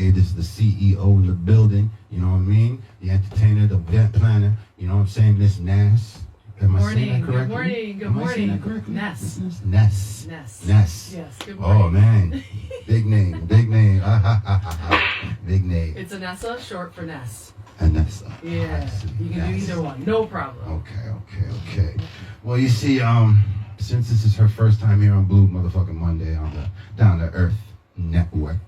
aka this is the CEO in the building. You know what I mean? The entertainer, the event planner. You know what I'm saying? Miss Ness. Am I saying that correctly? Good morning. Good Am I saying morning. that correctly? Ness. Ness. Ness. Ness. Yes. Good morning. Oh man, big name, big name. Big name. It's Anessa, short for Ness. Anessa. Yeah. You can do either one. No problem. Okay. Well, you see, since this is her first time here on Blue Motherfucking Monday on the Down to Earth Network.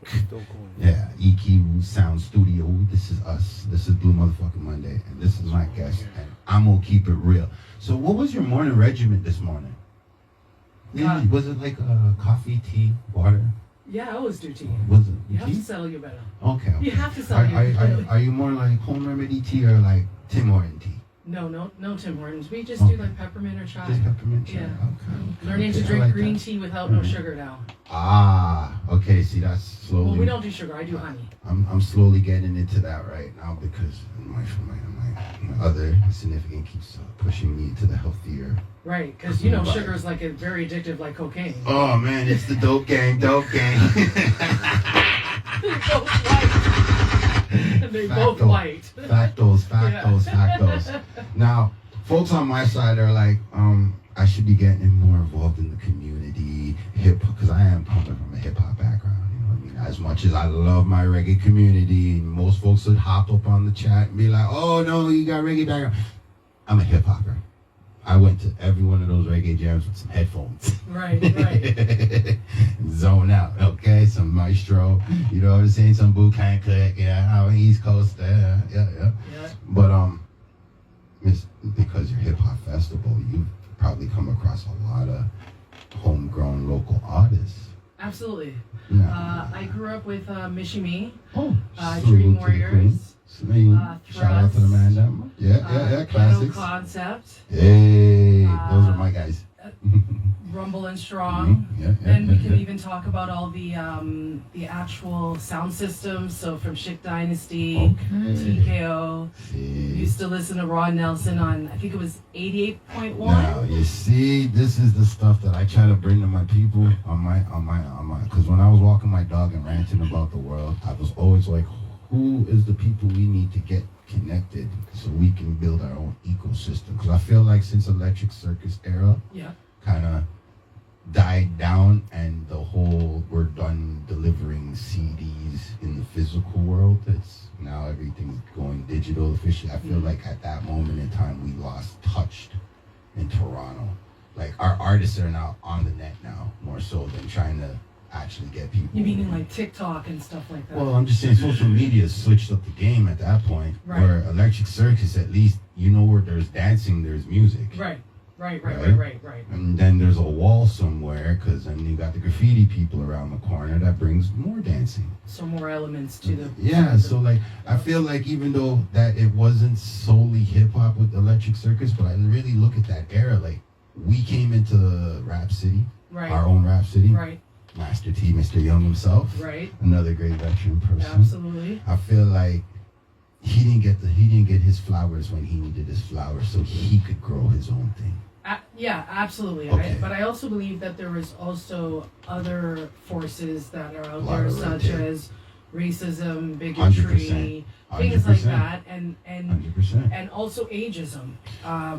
Yeah, EQ Sound Studio. This is us. This is Blue Motherfucking Monday, and this is my guest, and I'm gonna keep it real. So, what was your morning regimen this morning? Was it like coffee, tea, water? Yeah, I always do tea. Was it You tea? have to settle you better. Okay. You have to settle you better. Are you more like home remedy tea or like Tim Horton tea? No Tim Hortons. We just do like peppermint or chai. Just peppermint chai. Yeah. Okay. Learning to I drink like green that. tea without no sugar now. Ah, okay. See, that's slowly. Well, we don't do sugar. I do honey. I'm slowly getting into that right now because my other significant keeps pushing me to the healthier. Right, because sugar is like very addictive, like cocaine. Oh man, it's the dope gang. They're both white. They both white. Factos. Now, folks on my side are like, I should be getting more involved in the community, because I am coming from a hip hop background. You know what I mean? As much as I love my reggae community, most folks would hop up on the chat and be like, "Oh no, you got reggae background." I'm a hip hopper. I went to every one of those reggae jams with some headphones. Right. Zone out, okay? Some maestro, you know what I'm saying? Some Wu-Tang Clan, yeah, East Coast, yeah. But because you're hip hop festival, you've probably come across a lot of homegrown local artists. Absolutely. Yeah. I grew up with Mishimi, Salute Dream to the Warriors. queen. Shout out to the man down. Yeah, classics. Concept. Hey, those are my guys. Rumble and Strong. And we can even talk about all the actual sound systems. So from Chic Dynasty, TKO. Used to listen to Ron Nelson on, I think it was 88.1. Now you see, this is the stuff that I try to bring to my people on my. Because when I was walking my dog and ranting about the world, I was always like, who is the people we need to get connected so we can build our own ecosystem? Because I feel like since Electric Circus era kind of died down and the whole we're done delivering CDs in the physical world, it's now everything's going digital officially. I feel like at that moment in time we lost touch in Toronto. Like our artists are now on the net now more so than trying to actually get people. You meaning like TikTok and stuff like that? Well, I'm just saying social media switched up the game at that point. Right. Where Electric Circus, at least, where there's dancing, there's music. Right. And then there's a wall somewhere, because then you got the graffiti people around the corner that brings more dancing. So more elements to the... Yeah, so like, I feel like even though that it wasn't solely hip-hop with Electric Circus, but I really look at that era, like, we came into Rap City, our own Rap City. Right. Master T, Mr. Young himself. Right. Another great veteran person. Absolutely. I feel like he didn't get his flowers when he needed his flowers, so he could grow his own thing. Yeah, absolutely. Okay. But I also believe that there was also other forces that are out there, such as racism, bigotry, 100%. things like that, and 100%. and also ageism.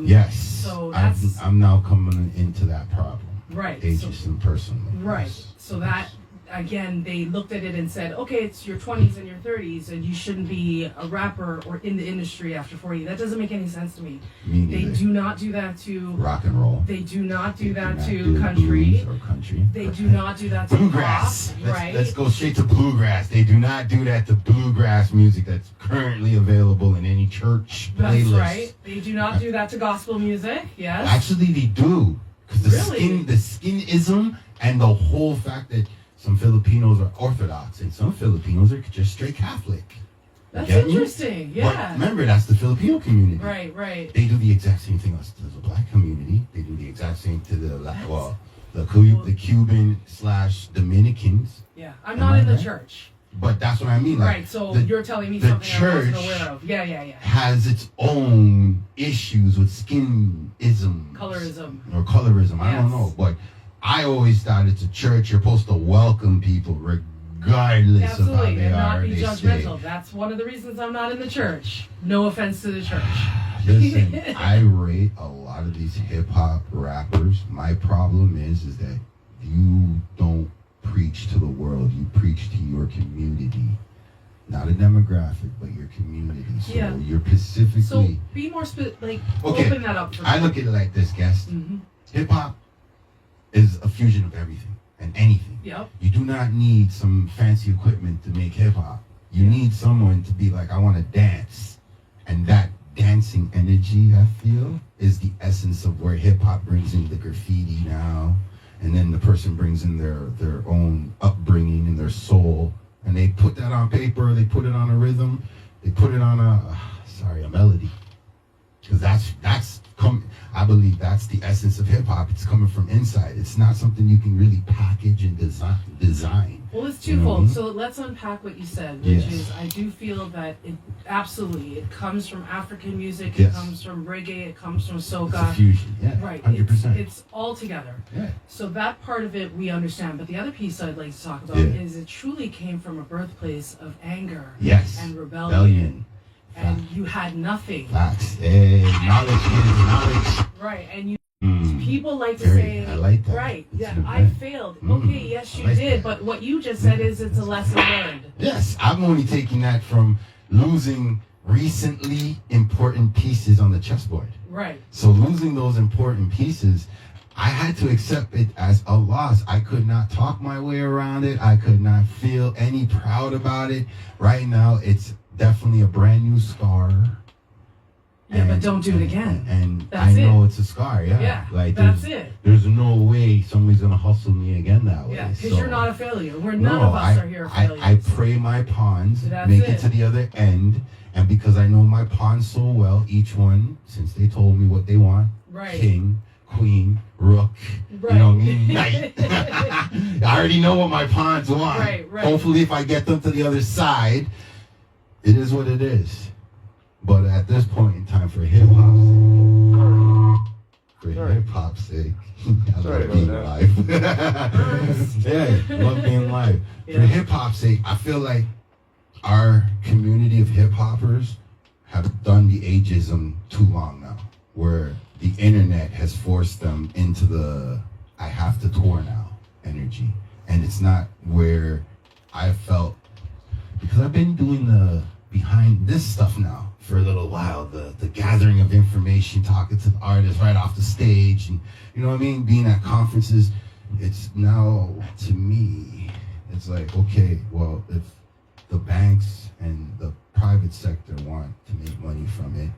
Yes. So that's I'm now coming into that problem. Right. Ageism personally. Right. Yes. So that, again, they looked at it and said, okay, it's your 20s and your 30s, and you shouldn't be a rapper or in the industry after 40. That doesn't make any sense to me. They do not do that to rock and roll. They do not do that to country. They do not do that to bluegrass. pop. Right. Let's go straight to bluegrass. They do not do that to bluegrass music that's currently available in any church playlist. That's right. They do not do that to gospel music. Yes. Actually, they do. Because the skinism and the whole fact that some Filipinos are Orthodox and some Filipinos are just straight Catholic. That's interesting. Yeah. But remember, that's the Filipino community. Right. They do the exact same thing as the black community. They do the exact same to the Cuban/Dominicans. Yeah. I'm not in the church. But that's what I mean. Like, right, so you're telling me something I wasn't aware of. Yeah. Has its own issues with skinism. Colorism. Or colorism. Yes. I don't know. But I always thought it's a church. You're supposed to welcome people regardless of how Absolutely, they and are. not be They judgmental. stay. That's one of the reasons I'm not in the church. No offense to the church. Listen, I rate a lot of these hip hop rappers. My problem is that you don't preach to the world. You preach to your community. Not a demographic, but your community. So Yeah. you're specifically. So be more open that up for me. I look at it like this, guest. Mm-hmm. Hip hop is a fusion of everything and anything. Yep. You do not need some fancy equipment to make hip hop. You need someone to be like, I want to dance. And that dancing energy, I feel, is the essence of where hip hop brings in the graffiti now. And then the person brings in their own upbringing and their soul. And they put that on paper, they put it on a rhythm, they put it on a melody. Because I believe that's the essence of hip hop. It's coming from inside. It's not something you can really package and design. Well, it's You know what I twofold. mean? So let's unpack what you said, which Yes. is I do feel that it comes from African music, Yes. it comes from reggae, it comes from It's a soca. fusion, yeah, Right. 100%. It's all together. Yeah. So that part of it we understand. But the other piece I'd like to talk about Yeah. is it truly came from a birthplace of anger Yes. and rebellion. Rebellion. And you had nothing. Facts. Hey, knowledge is knowledge. Right. And you Mm. people like to Very- say, I like that. right, It's yeah, an I event. failed. Mm, Okay, yes, I you like did. that. But what you just said is it's a lesson learned. Yes, I'm only taking that from losing recently important pieces on the chessboard. Right. So losing those important pieces, I had to accept it as a loss. I could not talk my way around it. I could not feel any proud about it. Right now, it's definitely a brand new scar. Yeah, but don't do it again. And That's I know it. it's a scar, yeah. Yeah, like that's there's, it. There's no way somebody's gonna hustle me again that way. Yeah, because So- you're not a failure. None of us are here failures. I pray my pawns, That's make it. it to the other end, and because I know my pawns so well, each one, since they told me what they want, Right. king, queen, rook, Right. you know what I mean, knight. I already know what my pawns want. Right, right. Hopefully if I get them to the other side, it is what it is. But at this point in time, for hip hop's sake, I love being live. Yeah, love being live. For Yeah. hip hop's sake, I feel like our community of hip hoppers have done the ageism too long now, where the internet has forced them into the I have to tour now energy. And it's not where I felt, because I've been doing the behind this stuff now for a little while, the gathering of information, talking to the artists right off the stage, and you know what I mean, being at conferences. It's now, to me, it's like, okay, well, if the banks and the private sector want to make money from it,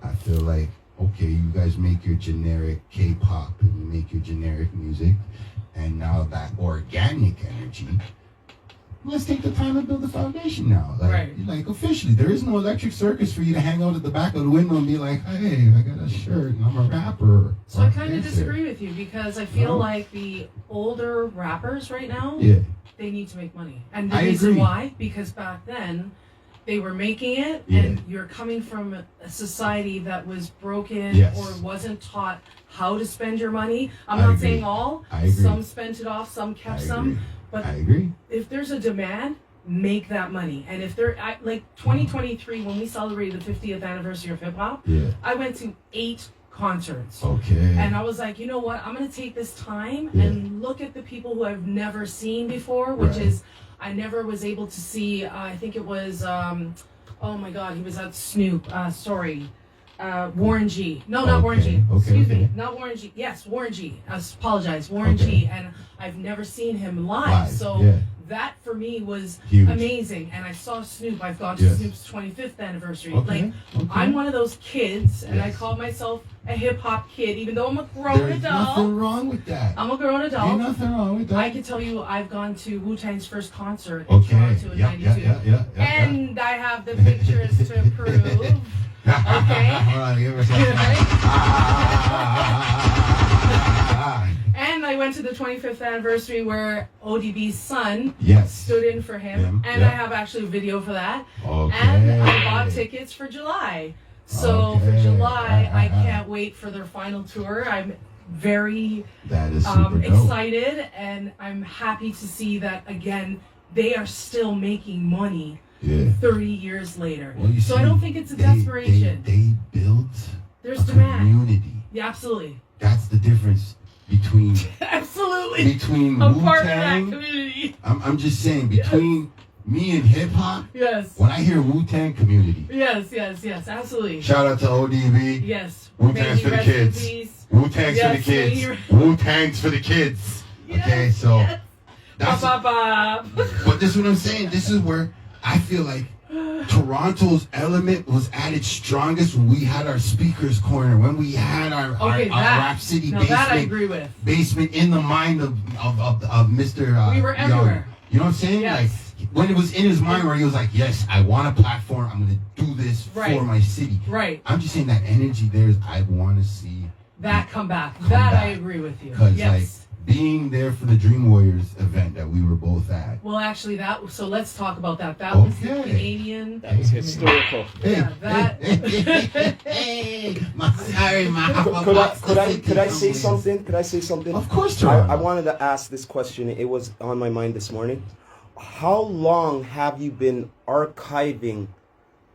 I feel like, okay, you guys make your generic K-pop and you make your generic music, and now that organic energy, let's take the time to build the foundation now. Like officially, there is no electric circus for you to hang out at the back of the window and be like, hey, I got a shirt and I'm a rapper. So or I a kind of dancer. disagree with you because I feel No? like the older rappers right now, Yeah, they need to make money. And the I reason agree. why, because back then, they were making it, Yeah. and you're coming from a society that was broken Yes. or wasn't taught how to spend your money. I'm I not agree. saying all. I agree. Some spent it off, some kept I some. agree. But I agree. if there's a demand, make that money. And if there, like 2023, when we celebrated the 50th anniversary of hip hop, Yeah. I went to 8 concerts. Okay. And I was like, you know what? I'm going to take this time Yeah. and look at the people who I've never seen before, which Right. is, I never was able to see, I think it was, oh my God, he was at Snoop, Warren G. No, not Warren G. Okay, Excuse okay. me, not Warren G. Yes, Warren G. I apologize, Warren G. And I've never seen him live. So yeah. that for me was Huge. amazing. And I saw Snoop. I've gone to Yes. Snoop's 25th anniversary. Okay, Like, okay. I'm one of those kids, and I Yes. call myself a hip hop kid, even though I'm a grown There's adult. nothing wrong with that. I'm a grown Ain't adult. nothing wrong with that. I can tell you, I've gone to Wu-Tang's first concert in Okay. Toronto in Yeah, '92, yeah. and I have the pictures to prove. Okay. Hold on, give me a second. And I went to the 25th anniversary where ODB's son Yes. stood in for him, Him, and yeah. I have actually a video for that. Okay. And I bought tickets for July. So for Okay. July, I can't wait for their final tour. I'm very That is super dope. excited, and I'm happy to see that again. they are still making money 30 years later. Well, so I don't think it's a desperation. They built There's demand. Community. Yeah, absolutely. That's the difference between absolutely between I'm Wu-Tang. part of that community. I'm just saying between me and hip hop. Yes. When I hear Wu-Tang, community. Yes, absolutely. Shout out to ODB. Yes. Wu-Tang's for the kids. Wu-Tang's for the kids. Wu-Tang's for the kids. Okay, so that's. But this is what I'm saying. This is where I feel like Toronto's element was at its strongest when we had our speakers corner, when we had our Rap City basement. That I agree with. Basement in the mind of Mr. We were everywhere. You know what I'm saying? Yes. Like when it was in his mind where he was like, yes, I want a platform. I'm going to do this for my city. Right. I'm just saying that energy there is I want to see that come back. I agree with you. Because like being there for the Dream Warriors event that we were both at. Well, actually, so let's talk about that. That was the Canadian. That was historical. Yeah, that. Could I say something? Could I say something? Of course, I wanted to ask this question. It was on my mind this morning. How long have you been archiving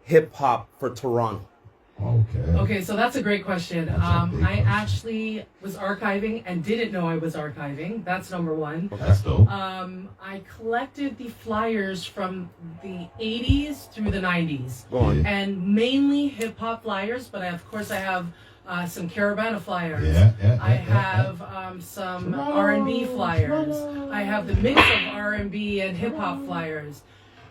hip hop for Toronto? Okay, so that's a great question. I actually was archiving and didn't know I was archiving. That's number one. That's dope. I collected the flyers from the 80s through the 90s. Go on. And mainly hip hop flyers, but of course I have some Caravana flyers. I have some R&B flyers. I have the mix of R&B and hip hop flyers.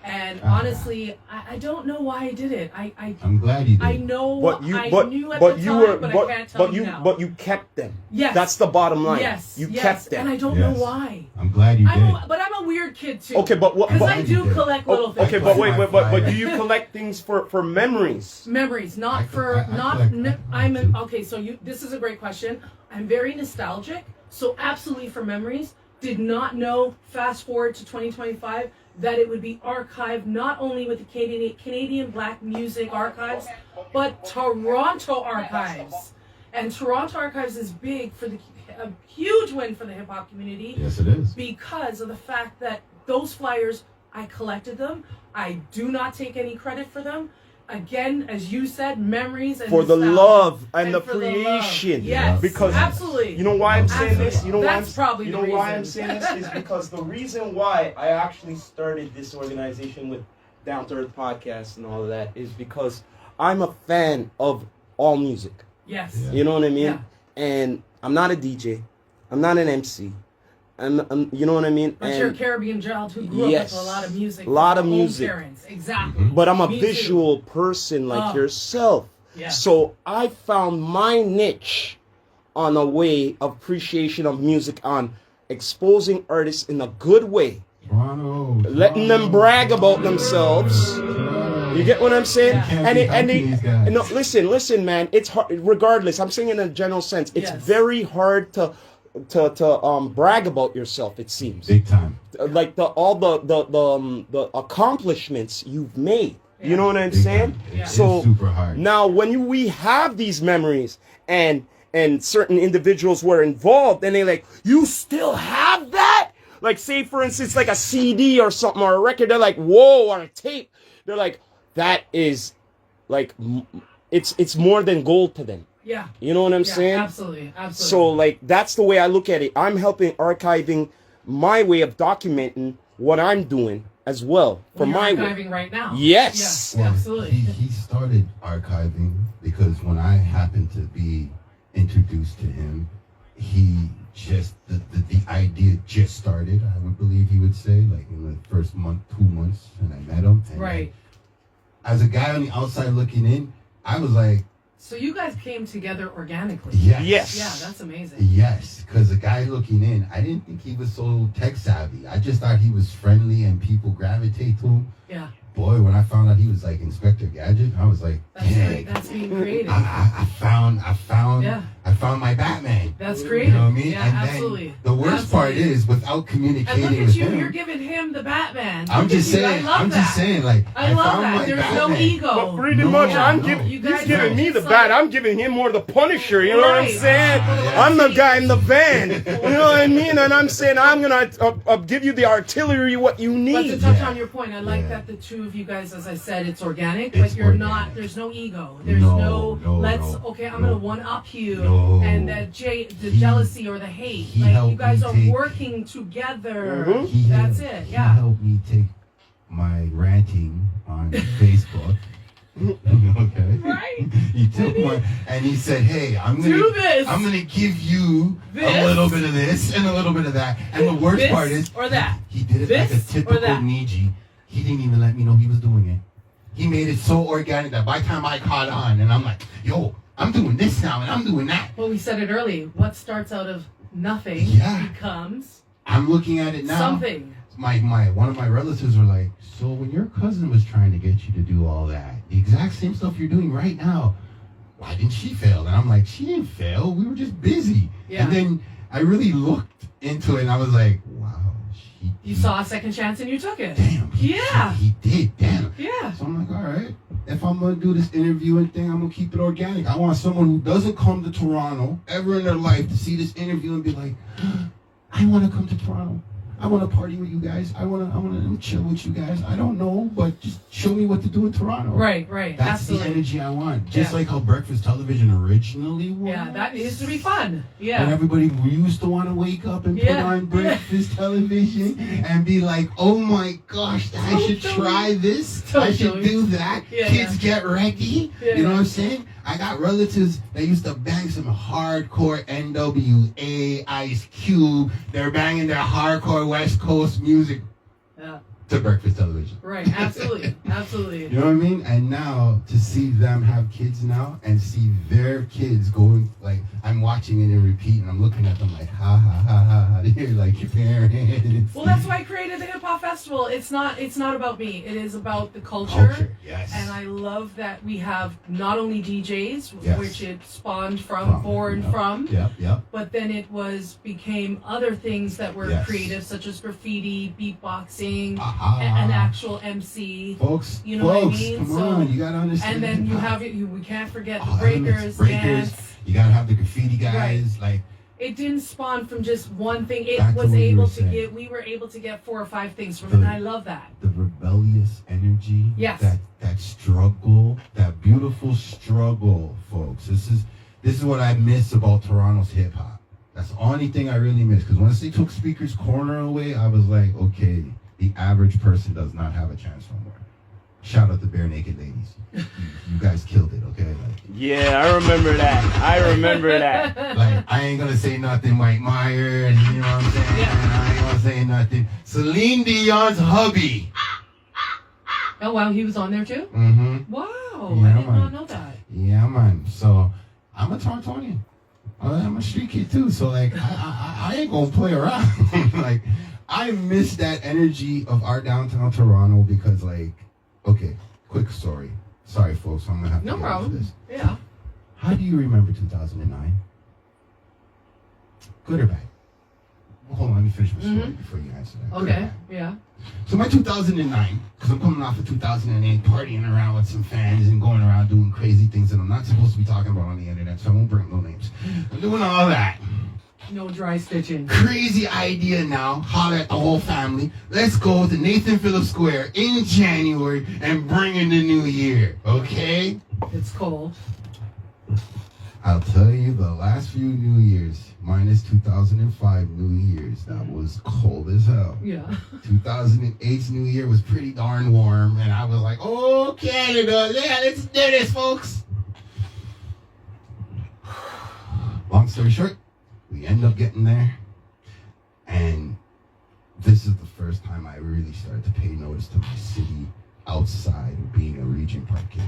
And honestly, I don't know why I did it. I'm glad you did. I know. But I knew at the time, but I can't tell you now. But you kept them. Yes. That's the bottom line. Yes. You kept them. And I don't know why. I'm glad you did. But I'm a weird kid too. Okay, but what? Because I do collect little things. Okay, but wait, but do you collect things for memories? Memories, not okay. So this is a great question. I'm very nostalgic, so absolutely for memories. Did not know. Fast forward to 2025. That it would be archived not only with the Canadian Black Music Archives, but Toronto Archives. And Toronto Archives is big for a huge win for the hip hop community. Yes, it is. Because of the fact that those flyers, I collected them. I do not take any credit for them. Again, as you said, memories and for the love and the creation. Yes, because absolutely. You know why I'm saying this? You know why I'm saying this is because the reason why I actually started this organization with Down to Earth Podcast and all of that is because I'm a fan of all music. Yes. You know what I mean? Yeah. And I'm not a DJ. I'm not an MC. You know what I mean? But you're a Caribbean child who grew up with a lot of music. A lot of music. Parents. Exactly. But I'm a visual person like yourself. Yeah. So I found my niche on a way of appreciation of music, on exposing artists in a good way. Letting them brag about themselves. You get what I'm saying? Yeah. No, listen, man. It's hard. Regardless, I'm saying in a general sense, it's very hard to brag about yourself. It seems big time. Like all the accomplishments you've made. Yeah. You know what I'm saying? Yeah. So it's super hard. Now, when we have these memories and certain individuals were involved, and they like, you still have that? Like, say for instance, like a CD or something or a record. They're like, whoa, or a tape. They're like, that is like, it's more than gold to them. Yeah. You know what I'm saying? Absolutely. So, like, that's the way I look at it. I'm helping archiving my way of documenting what I'm doing as well for my way. Archiving right now. Yes. Yeah, absolutely. He started archiving because when I happened to be introduced to him, he just the idea just started. I would believe he would say, like in the first month, 2 months, and I met him. And right. As a guy on the outside looking in, I was like. So you guys came together organically. Yes. Yeah, that's amazing. Yes, because the guy looking in, I didn't think he was so tech savvy. I just thought he was friendly and people gravitate to him. Yeah. Boy, when I found out he was like Inspector Gadget, I was like, dang. That's being creative. I found found my Batman. That's creative. You know what I mean? Yeah, and absolutely. then the worst part is, without communicating And look at with you, him, you're giving him the Batman. I'm Look just at you. saying. I love I'm that. just saying. Like I love found that. my There's Batman. no ego. But pretty No, much, no. You he's guys giving are me the just bat. like- I'm giving him more the Punisher. You know what I'm Right. saying? Yeah. I'm the guy in the van. You know what I mean? And I'm saying I'm gonna give you the artillery what you But to need. touch Yeah. on your point, I like Yeah. that the two of you guys, as I said, it's organic, It's but you're organic. not, there's no ego. There's No, okay, I'm no. going to one up you. No. And the jealousy or the hate. he Like, you helped guys me are take- working together. Mhm. That's it, He yeah. helped me take my ranting on Facebook. Okay. Right? He took one and he said, "Hey, I'm gonna Do this. I'm gonna give you a This. little bit of this and a little bit of that." And the worst This part is, or that. he did it like a This or typical that. Niji. He didn't even let me know he was doing it. He made it so organic that by the time I caught on, and I'm like, "Yo, I'm doing this now and I'm doing that." Well, we said it early. What starts out of nothing Yeah. becomes I'm looking at it now. something. My one of my relatives were like, "So when your cousin was trying to get you to do all that, the exact same stuff you're doing right now, why didn't she fail?" And I'm like, "She didn't fail. We were just busy." Yeah. And then I really looked into it and I was like, "Wow, You saw a second chance and you took it. Damn. Yeah. He did. Damn." Yeah. So I'm like, "All right. If I'm gonna do this interviewing thing, I'm gonna keep it organic. I want someone who doesn't come to Toronto ever in their life to see this interview and be like, I want to come to Toronto. I want to party with you guys. I want to chill with you guys. I don't know, but just show me what to do in Toronto." Right. That's Absolutely. the energy I want. Just Yeah. like how breakfast television originally was. Yeah, that needs to be fun. And Yeah. everybody used to want to wake up and put Yeah. on breakfast television and be like, "Oh my gosh, I should Totally. try this. I should Totally. do that. Yeah, Kids get ready." Yeah. You know what I'm saying? I got relatives that used to bang some hardcore NWA, Ice Cube. They're banging their hardcore West Coast music Yeah. to breakfast television. Right. Absolutely. Absolutely. You know what I mean? And now to see them have kids now and see their kids going, like, I'm watching it and repeat and I'm looking at them like, ha ha ha ha ha. They're like your parents. Well, that's why I created the Hip Hop Festival. It's not about me. It is about the culture. Yes. And I love that we have not only DJs, Yes. which it spawned from, born yep, from, Yep. but then it became other things that were Yes. creative, such as graffiti, beatboxing, Ah. an actual MC. Folks, You know what I folks, mean? come So- on, you gotta understand. And then you hip-hop. have we can't forget All the elements, breakers, dance. You gotta have the graffiti guys, like, It didn't spawn from just one thing. It Back to was what you able were to saying. get. We were able to get 4 or 5 things from it, and I love that. the rebellious energy. Yes. That struggle, that beautiful struggle, folks. This is what I miss about Toronto's hip hop. That's the only thing I really miss. Because once they took Speaker's Corner away, I was like, okay, the average person does not have a chance no more. Shout out to Bare Naked Ladies. You guys killed it, okay? Yeah, I remember that. Like, I ain't gonna say nothing Mike Myers, you know what I'm saying? Yeah. I ain't gonna say nothing. Celine Dion's hubby. Oh wow, he was on there too. Mm-hmm. Wow, Yeah, I did man. not know that. Yeah, man. So I'm a Torontonian. I'm a street kid too. So like, I ain't gonna play around. Like, I miss that energy of our downtown Toronto because, like, okay, quick story. Sorry, folks, I'm gonna have to No get into problem. this. Yeah. How do you remember 2009? Good or bad? Well, hold on, let me finish my story before you answer that. Good or Okay. bad? Yeah. So my 2009, because I'm coming off of 2008, partying around with some fans and going around doing crazy things that I'm not supposed to be talking about on the internet, so I won't bring no names. I'm doing all that. No dry stitching. Crazy idea now, holler at the whole family. Let's go to Nathan Phillips Square in January and bring in the new year, okay? It's cold. I'll tell you, the last few New Years, minus 2005 New Year's, that was cold as hell. Yeah. 2008's New Year was pretty darn warm, and I was like, oh, Canada, yeah, let's do this, folks. Long story short, we end up getting there, and this is the first time I really started to pay notice to my city outside of being a Regent Park kid.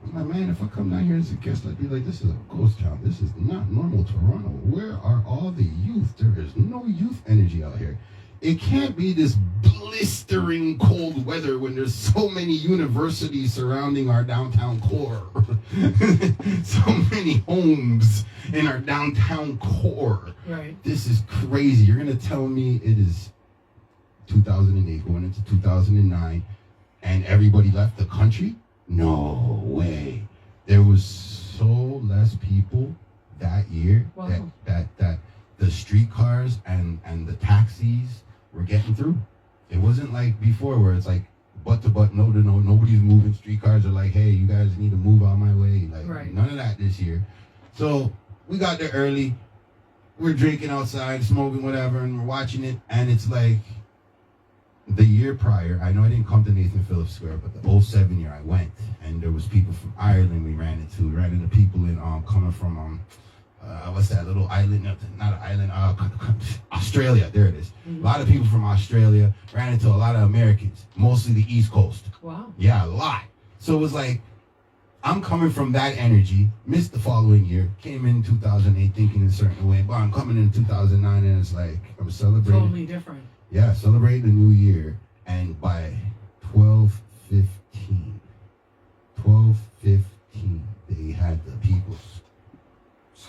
I'm like, man, if I come down here as a guest, I'd be like, this is a ghost town. This is not normal Toronto. Where are all the youth? There is no youth energy out here. it can't be this blistering cold weather when there's so many universities surrounding our downtown core. So many homes in our downtown core. Right. This is crazy. You're going to tell me it is 2008 going into 2009 and everybody left the country? No way. There was so less people that year that the streetcars and the taxis were getting through. It wasn't like before where it's like butt to butt, no to no, nobody's moving. Streetcars are like, hey, you guys need to move out my way. Like none of that this year. So we got there early. We're drinking outside, smoking whatever, and we're watching it. And it's like the year prior, I know I didn't come to Nathan Phillips Square, but the 07 year I went, and there was people from Ireland we ran into. We ran into people in coming from what's that little island? Not an island. Australia. There it is. A lot of people from Australia. Ran into a lot of Americans, mostly the East Coast. Wow. Yeah, a lot. So it was like, I'm coming from that energy. Missed the following year. Came in 2008 thinking a certain way, but I'm coming in 2009 and it's like I'm celebrating. Totally different. Yeah, celebrating the new year, and by 12:15, they had the people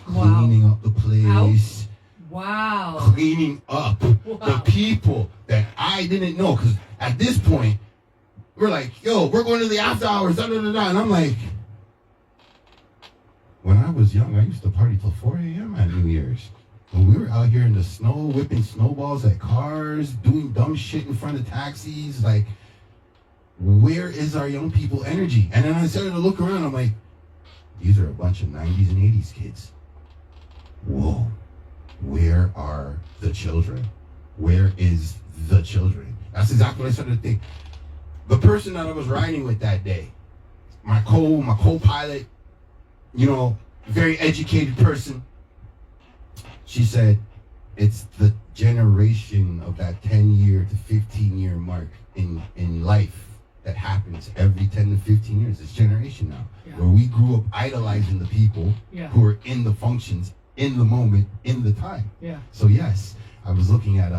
cleaning up the place. Wow. Cleaning up the people that I didn't know, because at this point, we're like, yo, we're going to the after hours, da da da da, and I'm like, when I was young, I used to party till 4 a.m. at New Year's. When we were out here in the snow, whipping snowballs at cars, doing dumb shit in front of taxis, like, where is our young people energy? And then I started to look around, I'm like, these are a bunch of 90s and 80s kids. Whoa, where are the children? Where is the children? That's exactly what I started to think. The person that I was riding with that day, my co-pilot, you know, very educated person, she said, it's the generation of that 10-year to 15-year mark in life that happens every 10 to 15 years. It's generation now, where we grew up idolizing the people who are in the functions, in the moment, in the time. Yeah. So yes, I was looking at,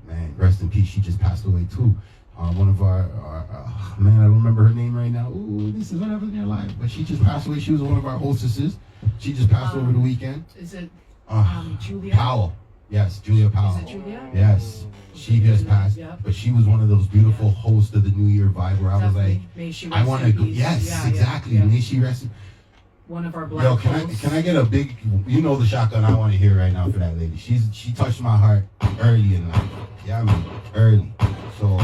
man, rest in peace, she just passed away too. One of our man, I don't remember her name right now. Ooh, this is what happened in your life. But she just passed away. She was one of our hostesses. She just passed over the weekend. Is it Julia Powell? Yes, Julia Powell. Is it Julia? Yes, she just passed. Yep. But she was one of those beautiful hosts of the New Year vibe where I was like, May she I rest want in to go. peace. Yes, exactly. May she rest. One of our black Yo, hosts. can I get a big? You know the shotgun I want to hear right now for that lady. She touched my heart early in life. Yeah, I mean early. So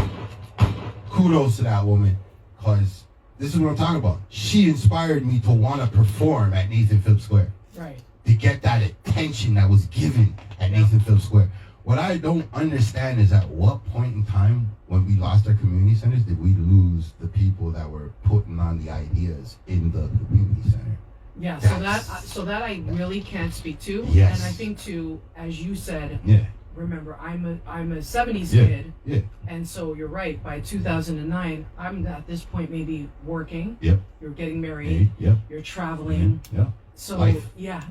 kudos to that woman, because this is what I'm talking about. She inspired me to want to perform at Nathan Phillips Square. Right. To get that attention that was given at Nathan Phillips Square. What I don't understand is at what point in time when we lost our community centers did we lose the people that were putting on the ideas in the community center? Yeah, so that I really can't speak to. Yes. And I think too, as you said, Yeah. remember I'm a 70s Yeah. kid. Yeah. And so you're right, by 2009, I'm at this point maybe working. Yep. You're getting married. Yep. You're traveling. Yep. So Life. yeah,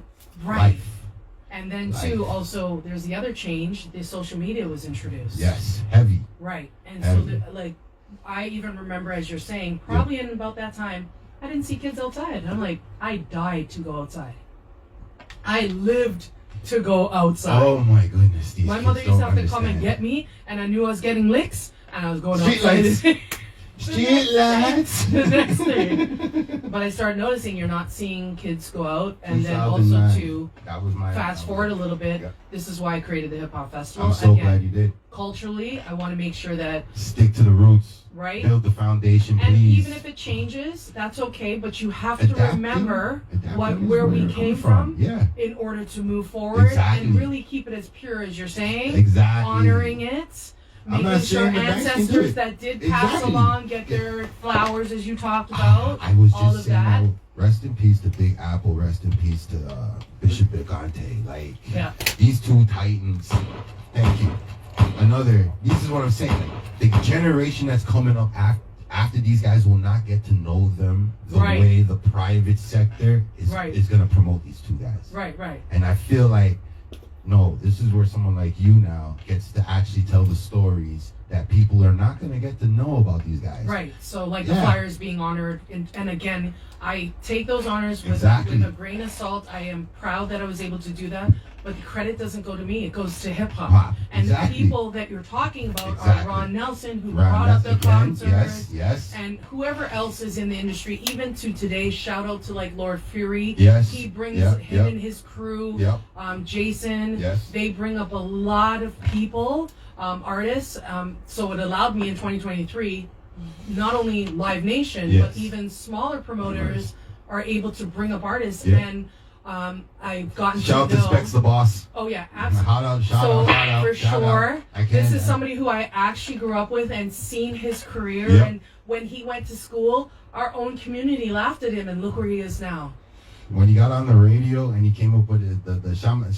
right. Life. And then too, also there's the other change. The social media was introduced. Yes. Heavy. Right. And Heavy. so like I even remember, as you're saying, probably in about that time, I didn't see kids outside. And I'm like, I died to go outside. I lived to go outside. Oh my goodness. These My kids mother used to don't have to come and understand. get me, and I knew I was getting licks, and I was going Street outside. lights. Street lights. The next thing. But I started noticing you're not seeing kids go out, and then also 2009. to That was my fast forward a little bit. Yeah. This is why I created the Hip Hop Festival. I'm so Again, glad you did. culturally, I want to make sure that, Stick to the roots. right? Build the foundation, And please. even if it changes, that's okay. But you have Adapting- to remember adapting is where we we're came coming from Yeah, in order to move forward Exactly. and really keep it as pure as you're saying. exactly. Honoring it, I'm making not sure saying the banks can do ancestors it. that did pass Exactly. along get their flowers, as you talked about. I was all just of saying that. that. Rest in peace to Big Apple. Rest in peace to Bishop Bigante. Like Yeah. these two titans. Thank you. This is what I'm saying. Like, the generation that's coming up after these guys will not get to know them the Right. way the private sector is Right. going to promote these two guys. Right, right. And I feel like no, this is where someone like you now gets to actually tell the stories that people are not going to get to know about these guys. Right. So like the Flyers being honored, and again, I take those honors with Exactly. a grain of salt. I am proud that I was able to do that, but the credit doesn't go to me. It goes to hip hop. And the people that you're talking about are Ron Nelson, who brought up the concert, yes, and whoever else is in the industry, even to today. Shout out to like Lord Fury. Yes. He brings him and his crew. Yep. Jason. Yes. They bring up a lot of people. Artists, so it allowed me in 2023, not only Live Nation, but even smaller promoters are able to bring up artists, and I've gotten shout to know. Shout out to Specs the Boss. Oh yeah, absolutely. Shout out, for sure, this is somebody who I actually grew up with and seen his career, and when he went to school, our own community laughed at him, and look where he is now. When he got on the radio and he came up with the shaman,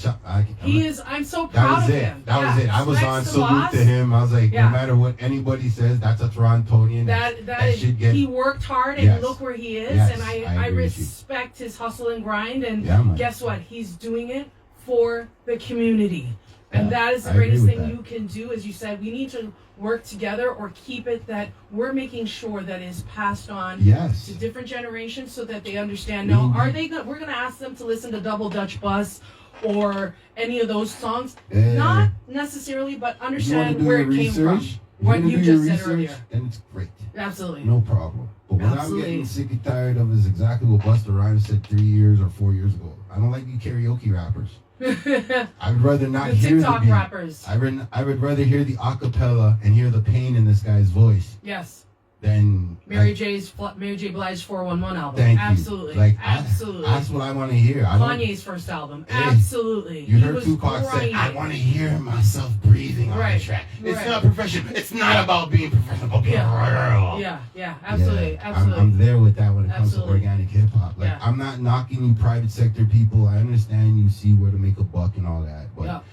I'm so proud of him. That was it. I was on salute to him. I was like, no matter what anybody says, that's a Torontonian. That should get. He worked hard and look where he is. And I respect his hustle and grind. And guess what? He's doing it for the community. And that is the greatest thing you can do. As you said, we need to work together or keep it that we're making sure that is passed on to different generations so that they understand. Now, are they we're going to ask them to listen to Double Dutch Bus or any of those songs? Not necessarily, but understand where it came from. What you just said earlier. And it's great. Absolutely. No problem. But what I'm getting sick and tired of is exactly what Busta Rhymes said 3 years or 4 years ago. I don't like you karaoke rappers. I would rather not hear TikTok rappers. I would rather hear the acapella and hear the pain in this guy's voice. Yes. Than Mary J. Blige's 411 album. Thank you. Absolutely. Absolutely. That's what I want to hear. Kanye's first album. Absolutely. You heard Tupac say, "I want to hear myself breathing on the track." It's not professional. It's not about being professional. Being real. Yeah. Absolutely. Absolutely. I'm there with that when it comes to organic hip hop. Like I'm not knocking you private sector people. I understand you see where to make a buck and all that, but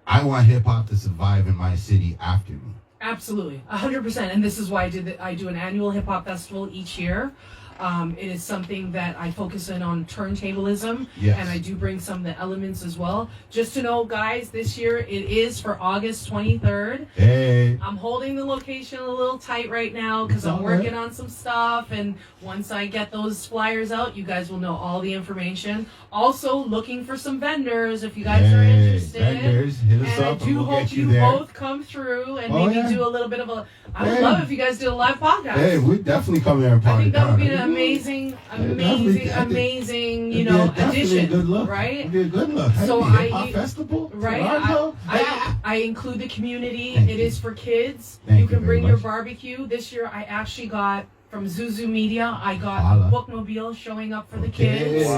I want hip hop to survive in my city after me. Absolutely, 100%. And this is why I do an annual hip hop festival each year. It is something that I focus in on turntablism, and I do bring some of the elements as well. Just to know, guys, this year it is for August 23rd. Hey. I'm holding the location a little tight right now because I'm working on some stuff, and once I get those flyers out, you guys will know all the information. Also, looking for some vendors if you guys are interested. Vendors, hit us up. I do hope you both come through and maybe do a little bit of a. I would love if you guys did a live podcast. Hey, we'd definitely come there and party. I think that would be an amazing, you know, addition, good look. right? It'd be a good look. So festival, right? I include the community. Thank it you. is for kids. Thank you can you very bring your much. barbecue. This year, I actually got from Zuzu Media. I got a bookmobile showing up for the kids,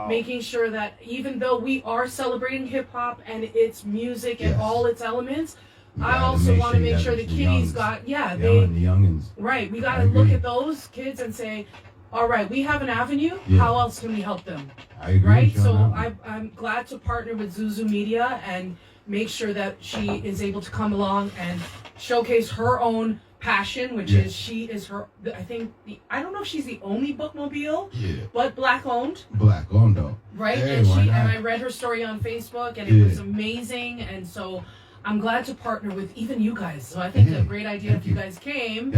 making sure that even though we are celebrating hip hop and its music and all its elements. I also want to make sure the kiddies got, the youngins. Right, we got to look at those kids and say, all right, we have an avenue. How else can we help them? I agree. Right, so I'm glad to partner with Zuzu Media and make sure that she is able to come along and showcase her own passion, which is she is her. I think I don't know if she's the only bookmobile, but black owned. Black owned though. Right, and I read her story on Facebook, and it was amazing, and so. I'm glad to partner with even you guys. So I think it's a great idea if you guys came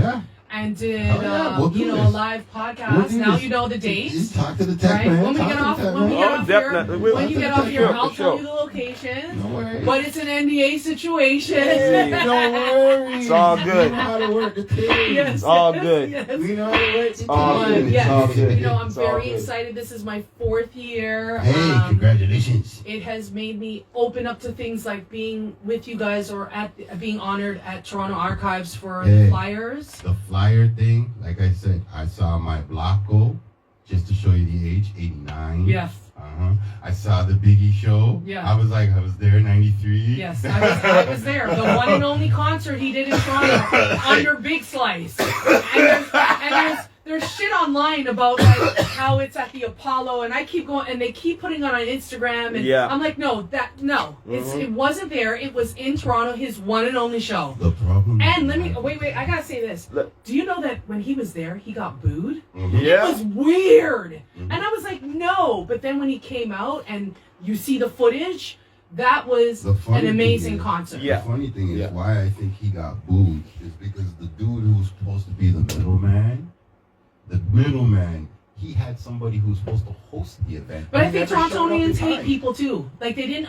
and did a live podcast. Now you know the dates. Talk to the tech man. When you get off here, I'll tell you the location. No worries. But it's an NDA situation. Hey, don't worry. It's all good. We know how to work the team. It's all good. We know how to work the team. All good. It's all good. You know, I'm very excited. This is my 4th year. Hey, congratulations. It has made me open up to things like being with you guys or being honored at Toronto Archives for the Flyers. The flyer thing, like I said, I saw my block go, just to show you the age, 89. Yes. I saw the Biggie show. Yeah. I was there, 93. Yes, I was there. The one and only concert he did in Toronto under Big Slice. And there's shit online about like how it's at the Apollo, and I keep going, and they keep putting it on Instagram, and I'm like, no, it wasn't there. It was in Toronto, his one and only show. The problem. And let me wait. I gotta say this. Do you know that when he was there, he got booed? Yeah. It was weird, and I was like, no. But then when he came out, and you see the footage. that was The funny an thing amazing is- concert. Yeah. The funny thing is Yeah. why I think he got booed is because the dude who was supposed to be the middleman, he had somebody who was supposed to host the event. But I He think never showed up in Torontonians hate time. people too. Like they didn't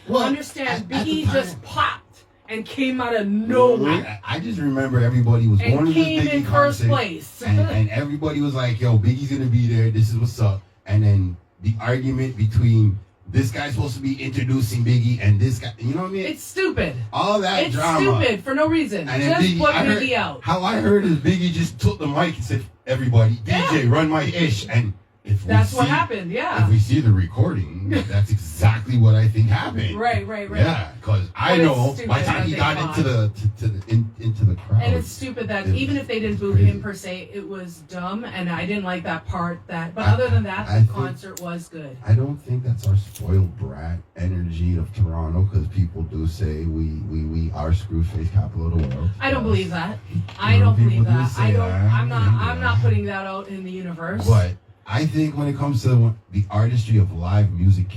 Well, understand. at the Biggie time- just popped and came out of nowhere I just remember everybody was going and to this came in Biggie first concert, place. and everybody was like, "Yo, Biggie's gonna be there. This is what's up." And then the argument between this guy's supposed to be introducing Biggie and this guy, you know what I mean? It's stupid. All that It's drama. stupid for no reason. And then Just Biggie, put I heard- Biggie out. How I heard is Biggie just took the mic and said, "Everybody, DJ, run my ish." And if That's we what see, happened. Yeah. If we see the recording, that's exactly what I think happened. Right. Yeah, because I But it's know stupid by the time that he they got fought. into the crowd. And it's stupid that It even was if they didn't boo crazy. him per se, it was dumb, and I didn't like that part. But I- other than that, I the think- concert was good. I don't think that's our spoiled brat energy of Toronto, because people do say we are Screwface capital of the world. I don't Yes. believe that. You I know, don't people believe do that. say I don't. that. I'm not putting that out in the universe. But I think when it comes to the artistry of live music,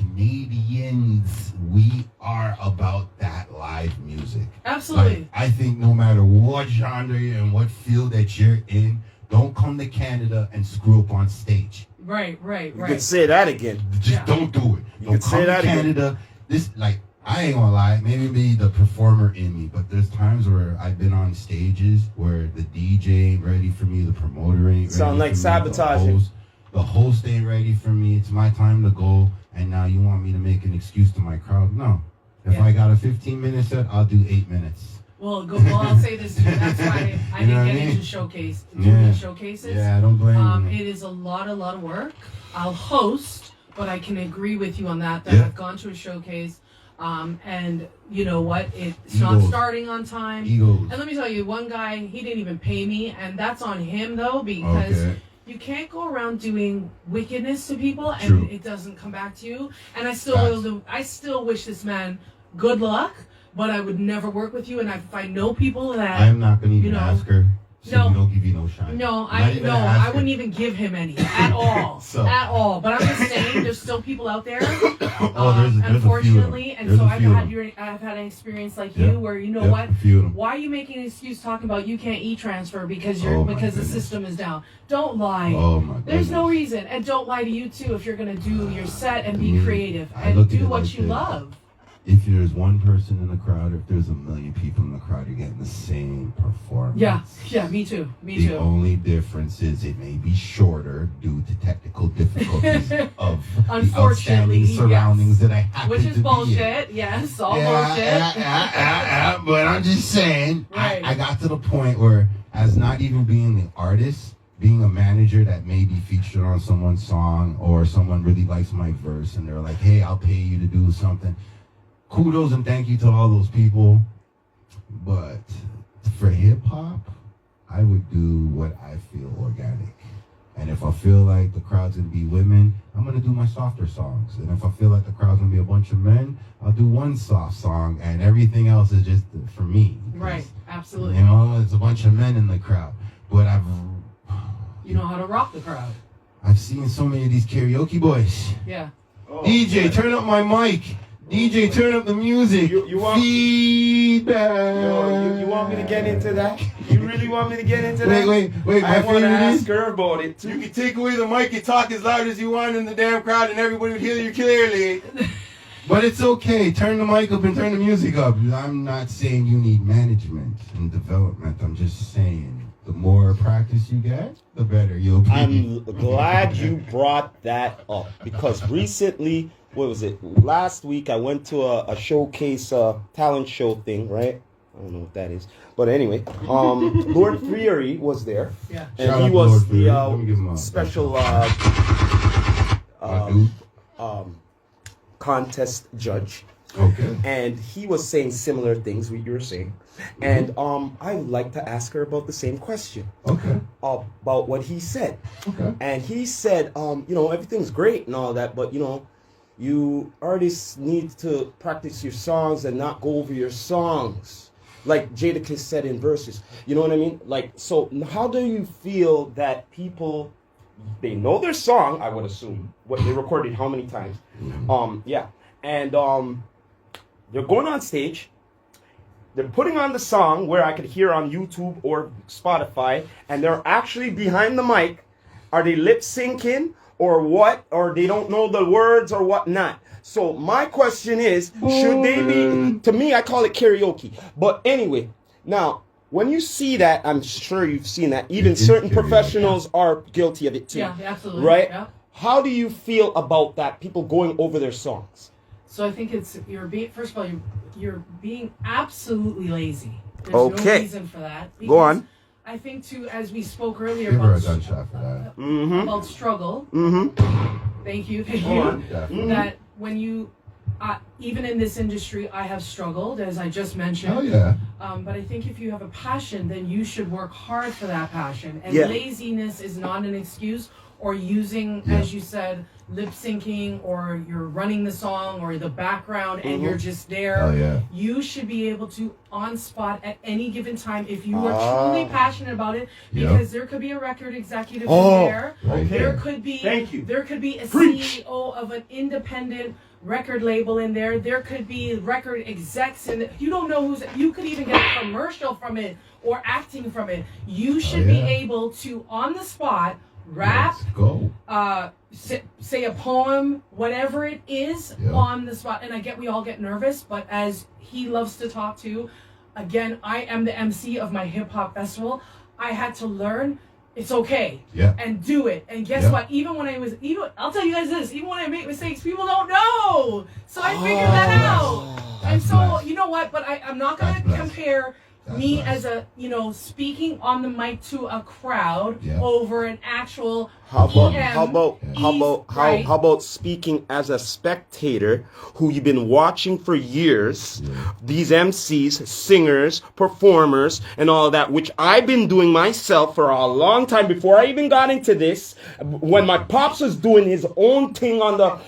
Canadians, we are about that live music. Absolutely. Like, I think no matter what genre and what field that you're in, don't come to Canada and screw up on stage. Right. You could say that again. Just Yeah. don't do it. You Don't could say come to that again. Canada. This, like, I ain't gonna lie, maybe be the performer in me, but there's times where I've been on stages where the DJ ain't ready for me, the promoter ain't Sound ready like for me, sabotaging. the host ain't ready for me. It's my time to go, and now you want me to make an excuse to my crowd? No. If Yeah. I got a 15-minute set, I'll do 8 minutes. Well, I'll say this too. That's why I You know didn't what get I mean? into showcase. Yeah. Doing showcases. Yeah, I don't blame you. It is a lot of work. I'll host, but I can agree with you on that. Yeah. I've gone to a showcase, and you know what? It's not Egos. starting on time. Egos. And let me tell you, one guy, he didn't even pay me, and that's on him though, because Okay. you can't go around doing wickedness to people and True. it doesn't come back to you. And I still Facts. I still wish this man good luck, but I would never work with you. And if I know people that I'm not gonna even you know, ask her. So no. we don't give you no shine. no, Not I even no, ask I her. wouldn't even give him any at all, So- at all. But I'm just saying, there's still people out there, Oh, there's a few of them. unfortunately, and There's so a I've few of had them. I've had an experience like Yep. you, where you know Yep, what, a few of them. why are you making an excuse talking about you can't e-transfer because Oh, my because the goodness. system is down? Don't lie. Oh my goodness. There's no reason, and don't lie to you too if you're gonna do your set and I be mean, creative I and look at do it what like you this. love. If there's one person in the crowd, if there's a million people in the crowd, you're getting the same performance. Yeah, me too. The only difference is it may be shorter due to technical difficulties of the Unfortunately, outstanding surroundings that I happen Which to is be in. bullshit. Yes, all bullshit. Yeah, but I'm just saying, Right. I got to the point where, as not even being the artist, being a manager that may be featured on someone's song, or someone really likes my verse and they're like, hey, I'll pay you to do something. Kudos and thank you to all those people. But for hip hop, I would do what I feel organic. And if I feel like the crowd's gonna be women, I'm gonna do my softer songs. And if I feel like the crowd's gonna be a bunch of men, I'll do one soft song, and everything else is just for me. Right, absolutely. You know, it's a bunch of men in the crowd. But You know how to rock the crowd. I've seen so many of these karaoke boys. Yeah. DJ, turn up my mic. DJ, turn up the music. You want- feedback? Yo, you want me to get into that? You really want me to get into that? Wait. I My want to favorite ask is her about it too. you can take away the mic and talk as loud as you want in the damn crowd, and everybody would hear you clearly. But it's okay. Turn the mic up and turn the music up. I'm not saying you need management and development. I'm just saying the more practice you get, the better you'll be. I'm glad you brought that up because recently, what was it? Last week I went to a showcase talent show thing, right? I don't know what that is, but anyway, Lord Fury was there, Yeah. and Shout he out to was Lord Fury. Let me give him the a special My dude. contest judge. Okay. And he was saying similar things what you were saying, and I would like to ask her about the same question Okay. about what he said. Okay. And he said, everything's great and all that, but you artists need to practice your songs and not go over your songs, like Jadakiss said in verses. You know what I mean? Like, so how do you feel that people, they know their song? I would assume what they recorded how many times? Yeah, and they're going on stage, they're putting on the song where I could hear on YouTube or Spotify, and they're actually behind the mic. Are they lip syncing or what? Or they don't know the words or whatnot? So my question is, should they be, to me, I call it karaoke. But anyway, now, when you see that, I'm sure you've seen that, even certain professionals are guilty of it too. Yeah, absolutely. Right? Yeah. How do you feel about that, people going over their songs? So I think it's, first of all, you're being absolutely lazy. There's Okay. no reason for that. Go on. I think too, as we spoke earlier Give her a about, gunshot for that. about struggle. Thank you. Definitely. That when you, even in this industry, I have struggled, as I just mentioned. Oh yeah. But I think if you have a passion, then you should work hard for that passion. And Yeah. laziness is not an excuse, or using, as you said, lip syncing, or you're running the song or the background and you're just there. Oh yeah. You should be able to on spot at any given time if you are truly passionate about it, because there could be a record executive in there. Right There there. could be Thank you. there could be a Preach. CEO of an independent record label in there. There could be record execs in it. You don't know who's. You could even get a commercial from it or acting from it. You should be able to on the spot rap, Let's go. say a poem, whatever it is, on the spot. And I get we all get nervous, but as he loves to talk to, again, I am the MC of my hip hop festival. I had to learn it's okay and do it. And guess what? Even when I'll tell you guys this, even when I make mistakes, people don't know. So I figured that out. And so, you know what? But I'm not going to compare me as a, speaking on the mic to a crowd over an actual How EM, about speaking as a spectator who you've been watching for years, these MCs, singers, performers, and all of that, which I've been doing myself for a long time before I even got into this. When my pops was doing his own thing on the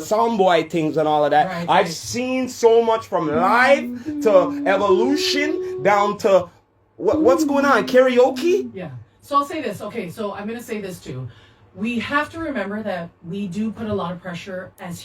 soundboy things and all of that, I've seen so much from live to evolution down to what's going on, karaoke? Yeah. So I'll say this. Okay, so I'm going to say this too. We have to remember that we do put a lot of pressure as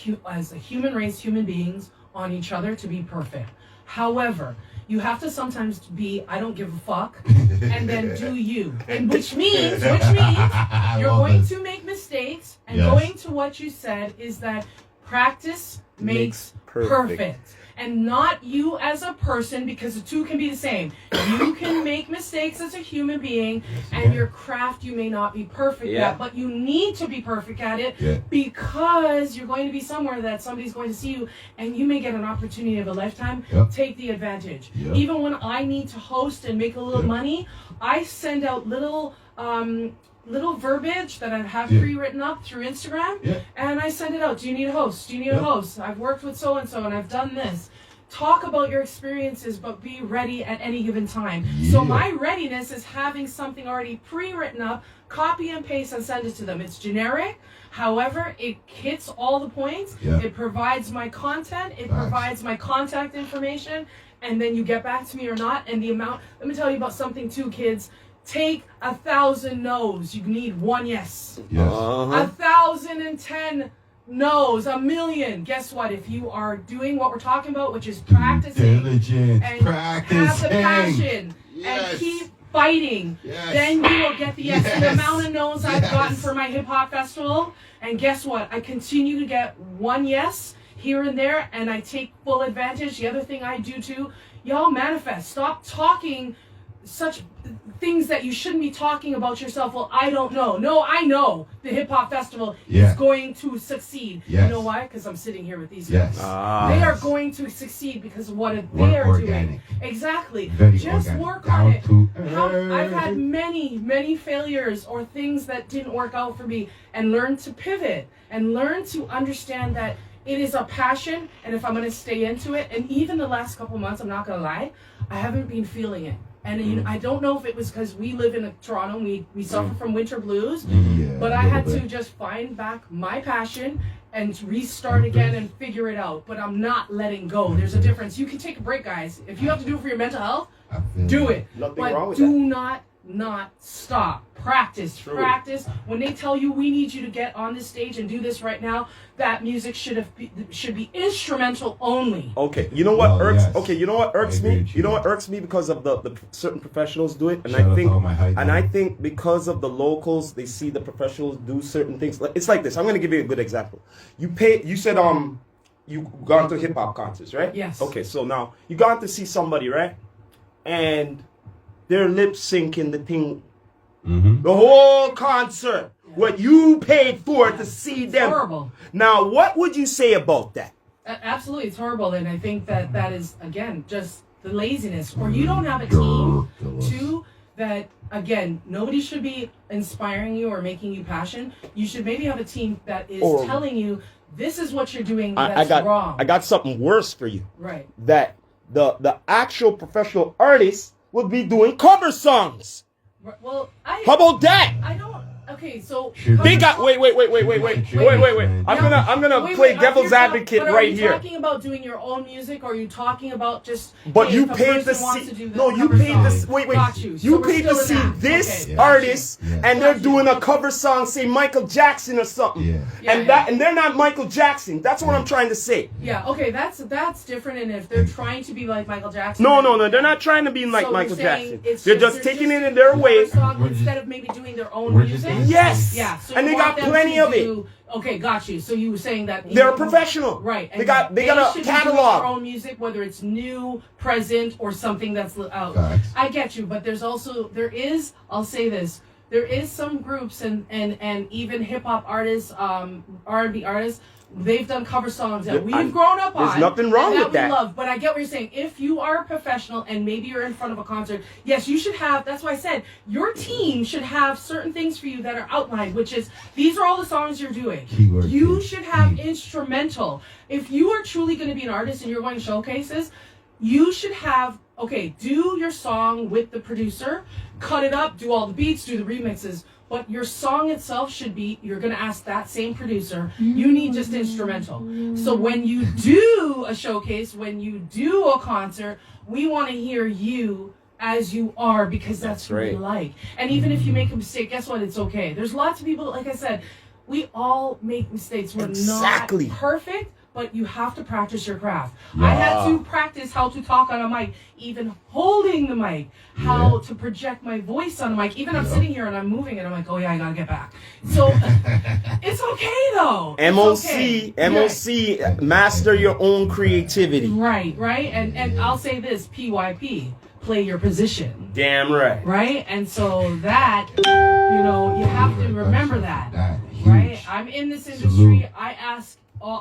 a human race, human beings, on each other to be perfect. However, you have to sometimes be, I don't give a fuck, and then do you. And which means you're going to make mistakes, and going to what you said is that practice makes perfect. And not you as a person, because the two can be the same. You can make mistakes as a human being, and your craft, you may not be perfect at, but you need to be perfect at it because you're going to be somewhere that somebody's going to see you, and you may get an opportunity of a lifetime. Take the advantage. Even when I need to host and make a little money, I send out little verbiage that I have pre-written up through Instagram, and I send it out. Do you need a host? Do you need a host? I've worked with so-and-so, and I've done this. Talk about your experiences, but be ready at any given time. So my readiness is having something already pre-written up, copy and paste, and send it to them. It's generic. However, it hits all the points. It provides my content. It provides my contact information. And then you get back to me or not. And the amount, let me tell you about something too, kids. Take 1,000 no's. You need one yes. 1,010 no's. 1,000,000. Guess what? If you are doing what we're talking about, which is practicing diligence, and have the passion and keep fighting, then you will get the yes. The amount of no's I've gotten for my hip hop festival, and guess what? I continue to get one yes here and there, and I take full advantage. The other thing I do too, y'all manifest. Stop talking such things that you shouldn't be talking about yourself. Well, I don't know. No, I know the hip hop festival is going to succeed. You know why? Because I'm sitting here with these guys. They are going to succeed because of what they are doing. Exactly. Just work on it. I've had many failures or things that didn't work out for me, and learn to pivot and learn to understand that it is a passion, and if I'm going to stay into it, and even the last couple months, I'm not going to lie, I haven't been feeling it. And I don't know if it was because we live in Toronto, we suffer from winter blues, but I had to just find back my passion and restart again and figure it out. But I'm not letting go. There's a difference. You can take a break, guys. If you have to do it for your mental health, do it. Nothing but wrong with do that. not stop. practice. True. Practice. When they tell you we need you to get on this stage and do this right now, that music should be instrumental only. Okay, you know what irks? Yes. Okay, you know what irks I agree me? with You know you. what irks me because of the certain professionals do it, and Shout out I to think all my hype and men. I think because of the locals, they see the professionals do certain things. It's like this. I'm gonna give you a good example. You said you gone to hip hop concerts, right? Yes. Okay, so now you gone to see somebody, right? And they're lip syncing the thing, Mm-hmm. the whole concert. What you paid for to see It's them. horrible. Now, what would you say about that? Absolutely, it's horrible, and I think that is again just the laziness, or you don't have a team too that again nobody should be inspiring you or making you passion. You should maybe have a team that is Or- telling you this is what you're doing that's wrong. I got something worse for you. Right. That the actual professional artists would be doing cover songs. Well, How about that? I don't. Okay, so They got wait. I'm gonna play devil's advocate but right are you here. talking about doing your own music, or are you talking about just? But hey, you if a paid to person wants see. to do the No, you cover paid to song, wait. got you. So You we're paid to still in see that. this Okay, artist, Yeah. and they're Got you. doing a cover song, say Michael Jackson or something. Yeah. Yeah, And yeah. and they're not Michael Jackson. That's what I'm trying to say. Yeah, okay, that's different. And if they're trying to be like Michael Jackson, No, they're not trying to be like so Michael you're saying Jackson. it's They're just taking it in their cover way. song We're just- instead of maybe doing their own we're just music. Yes. Yeah, so And you they want got them plenty to of it. do- Okay, got you. So you were saying that They're a you- professional. right? They got a should be doing catalog. their own music, whether it's new, present, or something that's out. Facts. I get you, but I'll say this. There is some groups and even hip hop artists, R&B artists. They've done cover songs that we've grown up on. There's nothing wrong and with that. we love. But I get what you're saying. If you are a professional and maybe you're in front of a concert, yes, you should have. That's why I said your team should have certain things for you that are outlined, which is these are all the songs you're doing. Keyword You key. should have Key. instrumental. If you are truly going to be an artist and you're going to showcases, you should have. Okay, do your song with the producer, cut it up, do all the beats, do the remixes. But your song itself should be, you're going to ask that same producer, you need just instrumental. So when you do a showcase, when you do a concert, we want to hear you as you are because that's who we right. like. And even if you make a mistake, guess what? It's okay. There's lots of people, like I said, we all make mistakes. We're Exactly. not perfect, but you have to practice your craft. Yeah. I had to practice how to talk on a mic, even holding the mic, how to project my voice on the mic. Even I'm sitting here and I'm moving and I'm like, oh yeah, I gotta get back. So it's okay though. It's okay. MOC, master your own creativity. Right, and I'll say this, PYP, play your position. Damn right. Right? And so that, you have to remember that. Huge. Right? I'm in this industry. Salute. I ask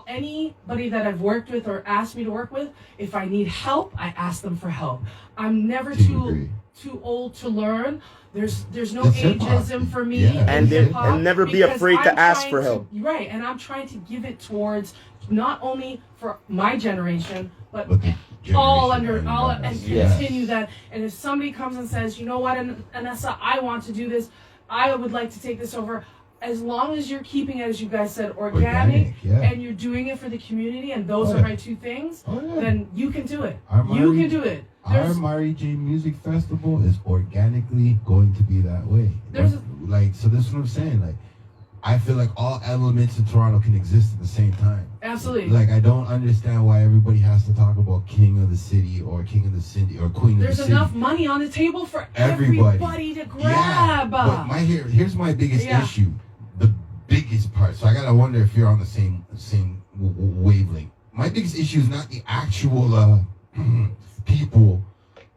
anybody that I've worked with or asked me to work with, if I need help, I ask them for help. I'm never Agree. too old to learn. There's no It's hip-hop. ageism for me. Yeah. And in hip-hop never be because afraid to I'm ask trying for help. Right, and I'm trying to give it towards not only for my generation, but But the all generation under all around and us, yes. continue that. And if somebody comes and says, you know what, Anessa, I want to do this, I would like to take this over. As long as you're keeping it, as you guys said, organic, yeah. and you're doing it for the community, and those Oh, are yeah. my two things, Oh, yeah. then you can do it. Our You Mari- can do it. Our There's, Mari J Music Festival is organically going to be that way. There's So this is what I'm saying. Like, I feel like all elements in Toronto can exist at the same time. absolutely. Like, I don't understand why everybody has to talk about King of the City or King of the City or Queen There's of the City. enough money on the table for Everybody. everybody to Yeah, grab. but here's my biggest Yeah. issue. The biggest part. So I gotta wonder if you're on the same wavelength. My biggest issue is not the actual people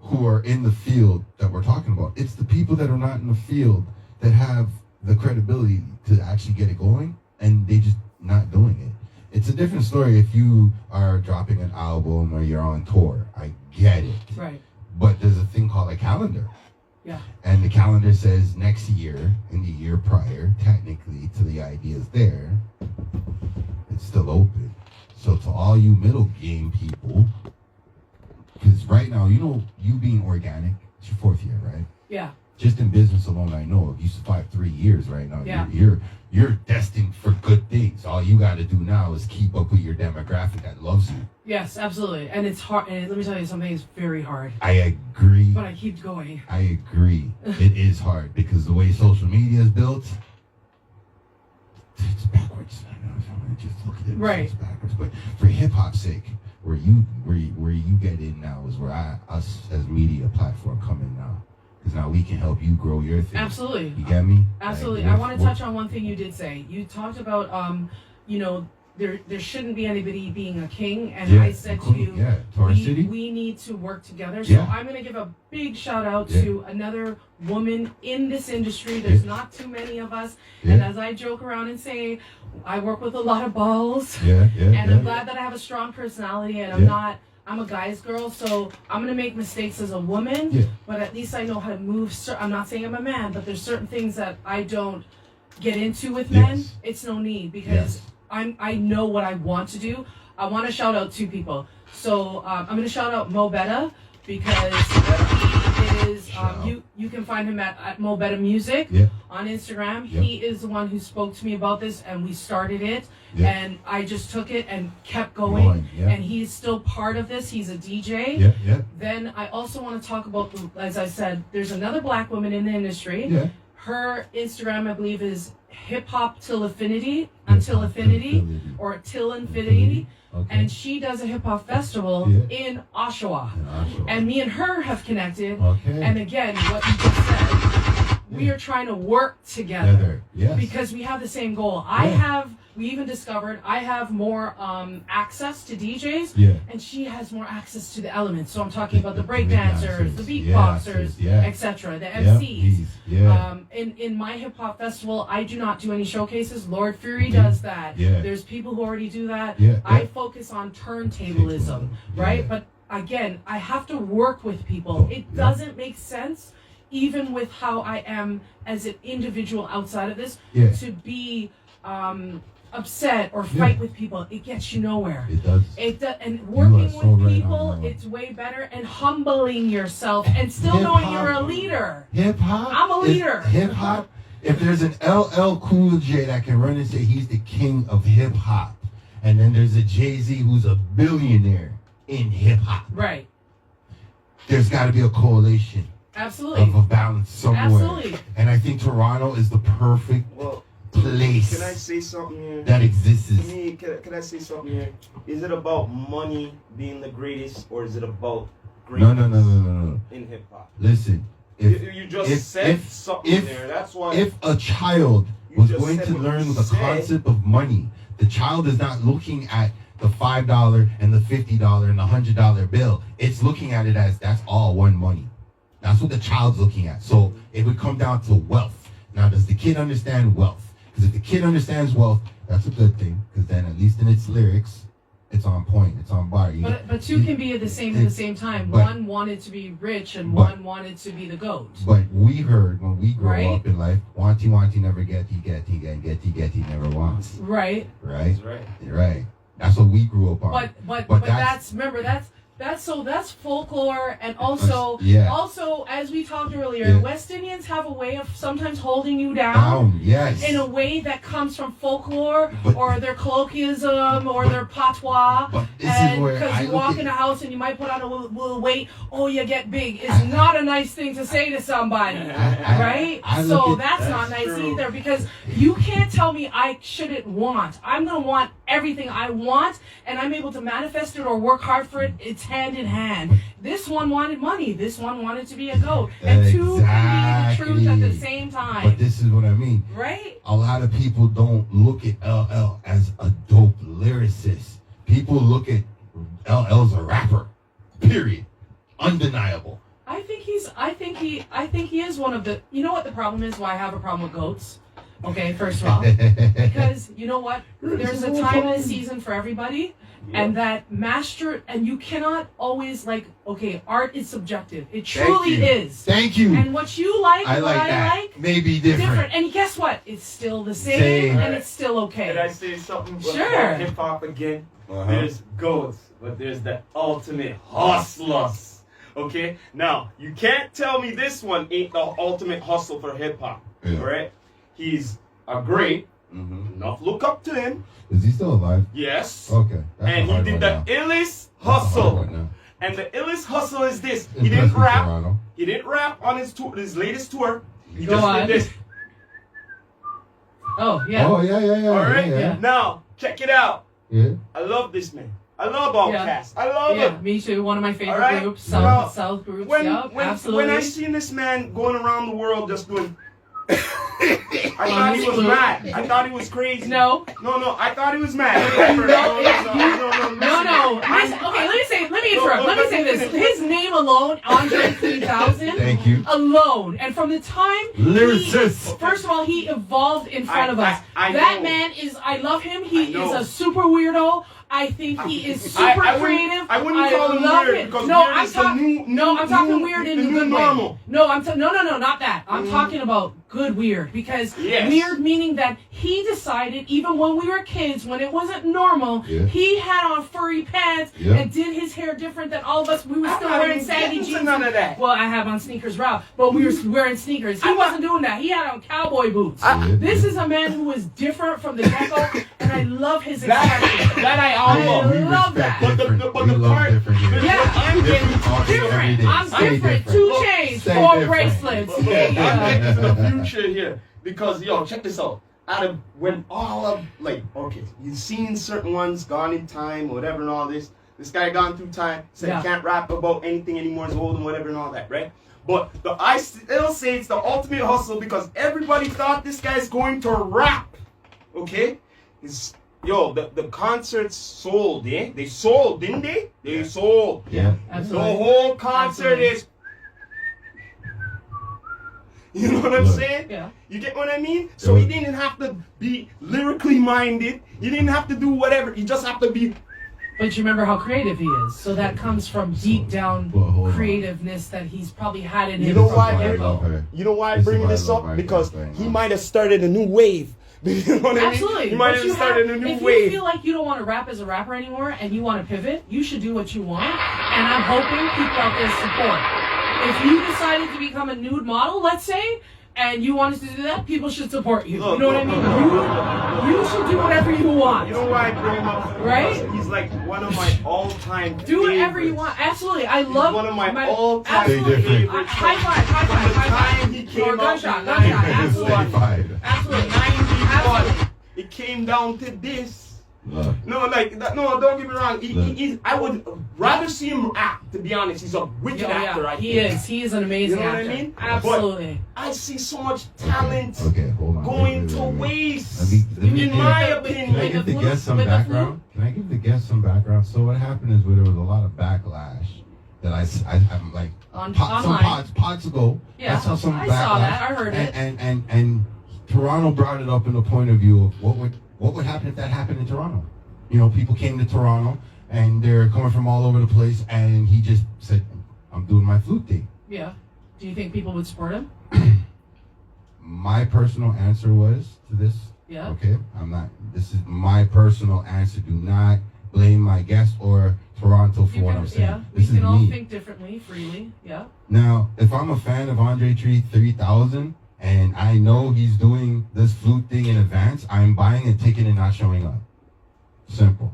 who are in the field that we're talking about. It's the people that are not in the field that have the credibility to actually get it going, and they just not doing it. It's a different story if you are dropping an album or you're on tour. I get it. Right. But there's a thing called a calendar. Yeah. And the calendar says next year and the year prior, technically, to the ideas there, it's still open. So to all you middle game people, because right now, you being organic, it's your 4th year, right? Yeah. Just in business alone, I know if you survive 3 years right now, Yeah. you're destined for good things. All you got to do now is keep up with your demographic that loves you. Yes, absolutely. And it's hard. And let me tell you something, it's very hard. I agree. But I keep going. I agree. It is hard because the way social media is built, it's backwards. I know, just look at it. Right. It's backwards. But for hip hop's sake, where you get in now is where us as media platform come in now. Because now we can help you grow your thing. Absolutely. You get me? Absolutely. Like, I want to touch on one thing you did say. You talked about, there shouldn't be anybody being a king. And I said to you, we need to work together. So I'm going to give a big shout out to another woman in this industry. There's not too many of us. And as I joke around and say, I work with a lot of balls. And I'm glad that I have a strong personality and I'm a guy's girl, so I'm going to make mistakes as a woman, but at least I know how to move. I'm not saying I'm a man, but there's certain things that I don't get into with men. It's no need because I know what I want to do. I want to shout out two people. So I'm going to shout out Mo Betta because he is, you can find him at Mo Betta Music on Instagram. He is the one who spoke to me about this and we started it. And I just took it and kept going. And he's still part of this. He's a DJ. Then I also want to talk about, as I said, there's another black woman in the industry. Her Instagram, I believe, is Hip Hop Till Affinity, or Till Infinity. And she does a hip hop festival in Oshawa. And me and her have connected. And again, what you just said, we are trying to work together because we have the same goal. We even discovered I have more access to DJs, and she has more access to the elements. So I'm talking about the breakdancers, the beatboxers, etc., the MCs. In my hip hop festival, I do not do any showcases. Lord Fury does that. There's people who already do that. I focus on turntablism, right? But again, I have to work with people. It doesn't make sense, even with how I am as an individual outside of this, to be upset or fight with people. It gets you nowhere. It does. And working with people, it's way better. And humbling yourself and still knowing you're a leader. Hip hop. I'm a leader. Hip hop. If there's an LL Cool J that can run and say he's the king of hip hop, and then there's a Jay-Z who's a billionaire in hip hop, right? There's got to be a coalition. Absolutely. Of a balance somewhere. Absolutely. And I think Toronto is the perfect place. Can I say something here? That exists. Can I say something here? Is it about money being the greatest, or is it about greatness? No. In hip hop. Listen, you just said something there. That's why. If a child was going to learn the concept of money, the child is not looking at the $5 and the $50 and the $100 bill. It's looking at it as that's all one money. That's what the child's looking at. So it would come down to wealth. Now, does the kid understand wealth? Because if the kid understands wealth, that's a good thing. Because then, at least in its lyrics, it's on point. It's on bar. But two can be the same at the same time. One wanted to be rich, and one wanted to be the GOAT. But we heard when we grow up in life, wanty never getty, and getty never wants. Right. Right. That's what we grew up on. But that's folklore, and also as we talked earlier, West Indians have a way of sometimes holding you down. In a way that comes from folklore or their colloquialism or their patois. And because you walk in a house and you might put on a little weight, you get big. It's not a nice thing to say to somebody, right? So that's not nice either, because you can't tell me I shouldn't want. I'm gonna want everything I want, and I'm able to manifest it or work hard for it. It's hand in hand. This one wanted money. This one wanted to be a GOAT. And two can be the truth at the same time. But this is what I mean. Right? A lot of people don't look at LL as a dope lyricist. People look at LL as a rapper. Period. Undeniable. I think he is one of the. You know what the problem is? Why I have a problem with GOATs? Okay, first of all, because you know what? There's a time and a season for everybody. And that and you cannot always art is subjective. It truly is. Thank you. And what you like, I like may be different. And guess what? It's still the same. And it's still okay. Can I say something about hip hop again? There's GOATs, but there's the ultimate hustlers. Okay? Now, you can't tell me this one ain't the ultimate hustle for hip hop. Right? He's a great, Enough look up to him. Is he still alive? Yes. Okay. That's And a he hard did one the now. illest That's a hard hustle. one now. And the illest hustle is this. He Impressed didn't with rap. Toronto. He didn't rap on his tour, his latest tour. He Go just on. did this. Oh yeah. Oh yeah. All right. yeah. Now check it out. Yeah. I love this man. I love Outkast. I love Yeah, him. me too. One of my favorite Alright, groups, well, South groups. When Absolutely. I seen this man going around the world just doing, I thought he was mad. I thought he was crazy. No. No. I thought he was mad. No. Let me interrupt. Let me say this. His name alone, Andre 3000. Thank you. Alone, and from the time Lyricist. first of all, he evolved in front of us. I That know. man is. I love him. He I know. is a super weirdo. I think he is super I wouldn't- creative. I wouldn't call him love weird it. because No, weird I'm is the talking. new- No, I'm talking new- weird the in a new good normal. way. No, no, not that. I'm talking about good weird because Yes. weird meaning that he decided even when we were kids, when it wasn't normal, Yeah. he had on furry pants Yeah. and did his hair different than all of us. We were I'm still not wearing even saggy getting to jeans. none of that. Well, I have on sneakers, Ralph, but we were wearing sneakers. He wasn't doing that. He had on cowboy boots. This is a man who is different from the get-go, and I love his expression. That I all I love. love that. But the We love part, different here. but Yeah. what I'm getting Different all day, every Different. day. I'm Stay different. different. 2 chains, Stay 4 different. bracelets. Look, Yeah. I'm getting to the future here because check this out. Out of when all of you've seen certain ones gone in time, whatever, and all this. This guy gone through time, said Yeah. he can't rap about anything anymore, he's old and whatever and all that, right? But I still say it's the ultimate hustle because everybody thought this guy's going to rap. Okay? The concerts sold, eh? They sold, didn't they? They sold. Yeah. The Absolutely. whole concert Absolutely. is. You know what I'm Look. saying? Yeah. You get what I mean? So he didn't have to be lyrically minded. He didn't have to do whatever. He just have to be. But you remember how creative he is. So that comes from deep down Well, hold on. creativeness that he's probably had in him. You know This is why? why I love her. You know why I This is bring why I this love up? my Because friend, he man. might have started a new wave. You know what I mean? Absolutely. He might But have you started a new if wave. you feel like you don't want to rap as a rapper anymore and you want to pivot, you should do what you want. And I'm hoping people out there support. If you decided to become a nude model, let's say, and you wanted to do that, people should support you. Look, You know what I mean? You should do whatever you want. You know why I bring him up? Right? Because he's like one of my all-time Do whatever you favorites. want. Absolutely. I He's love one of my all-time absolutely. Stay favorites. High five, high From five, the high time five. he came Or out gunshot, in gunshot. 91. Absolutely. Stay fired. Absolutely. 91. It came down to this. Look. No, no, don't get me wrong. Look. I would rather see him act, to be honest. He's a wicked actor, I He think. is. He is an amazing You know what I actor. mean? Absolutely. I see so much talent Okay, hold on. going Wait. to Let waste. me In give- my With- opinion. Can I with give the the flute? guests some With the background? Can I give the guests some background? So what happened is there was a lot of backlash that I'm like On- some online. pods ago. Yeah, I saw some I backlash. saw that. I heard it. And Toronto brought it up in the point of view of what would happen if that happened in Toronto. You know, people came to Toronto and they're coming from all over the place, and he just said, "I'm doing my flute thing." Yeah. Do you think people would support him? My personal answer was to this. Yeah. Okay, this is my personal answer. Do not blame my guest or Toronto for what I'm saying. Yeah. We This is can all me. think differently, freely. Yeah. Now, if I'm a fan of Andre 3000 and I know he's doing this flute thing in advance, I'm buying a ticket and not showing up. Simple.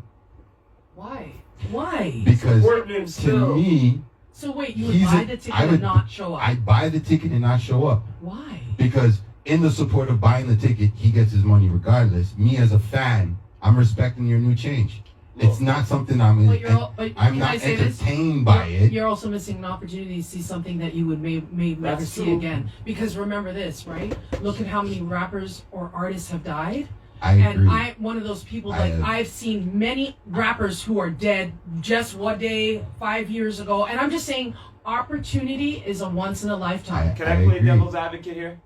Why? Why? Because Support him to still. me, So wait, you would he's buy a- the ticket I would- and not show up? I'd buy the ticket and not show up. Why? Because in the support of buying the ticket, he gets his money regardless. Me as a fan, I'm respecting your new change. It's not something But but I'm can not I say this? entertained by it. You're also missing an opportunity to see something that you would may never That's see true. again. Because remember this, right? Look at how many rappers or artists have died. I agree. And I'm one of those people, like, I- I've seen many rappers who are dead just one day, 5 years ago. And I'm just saying, opportunity is a once in a lifetime. Can I play agree. devil's advocate here?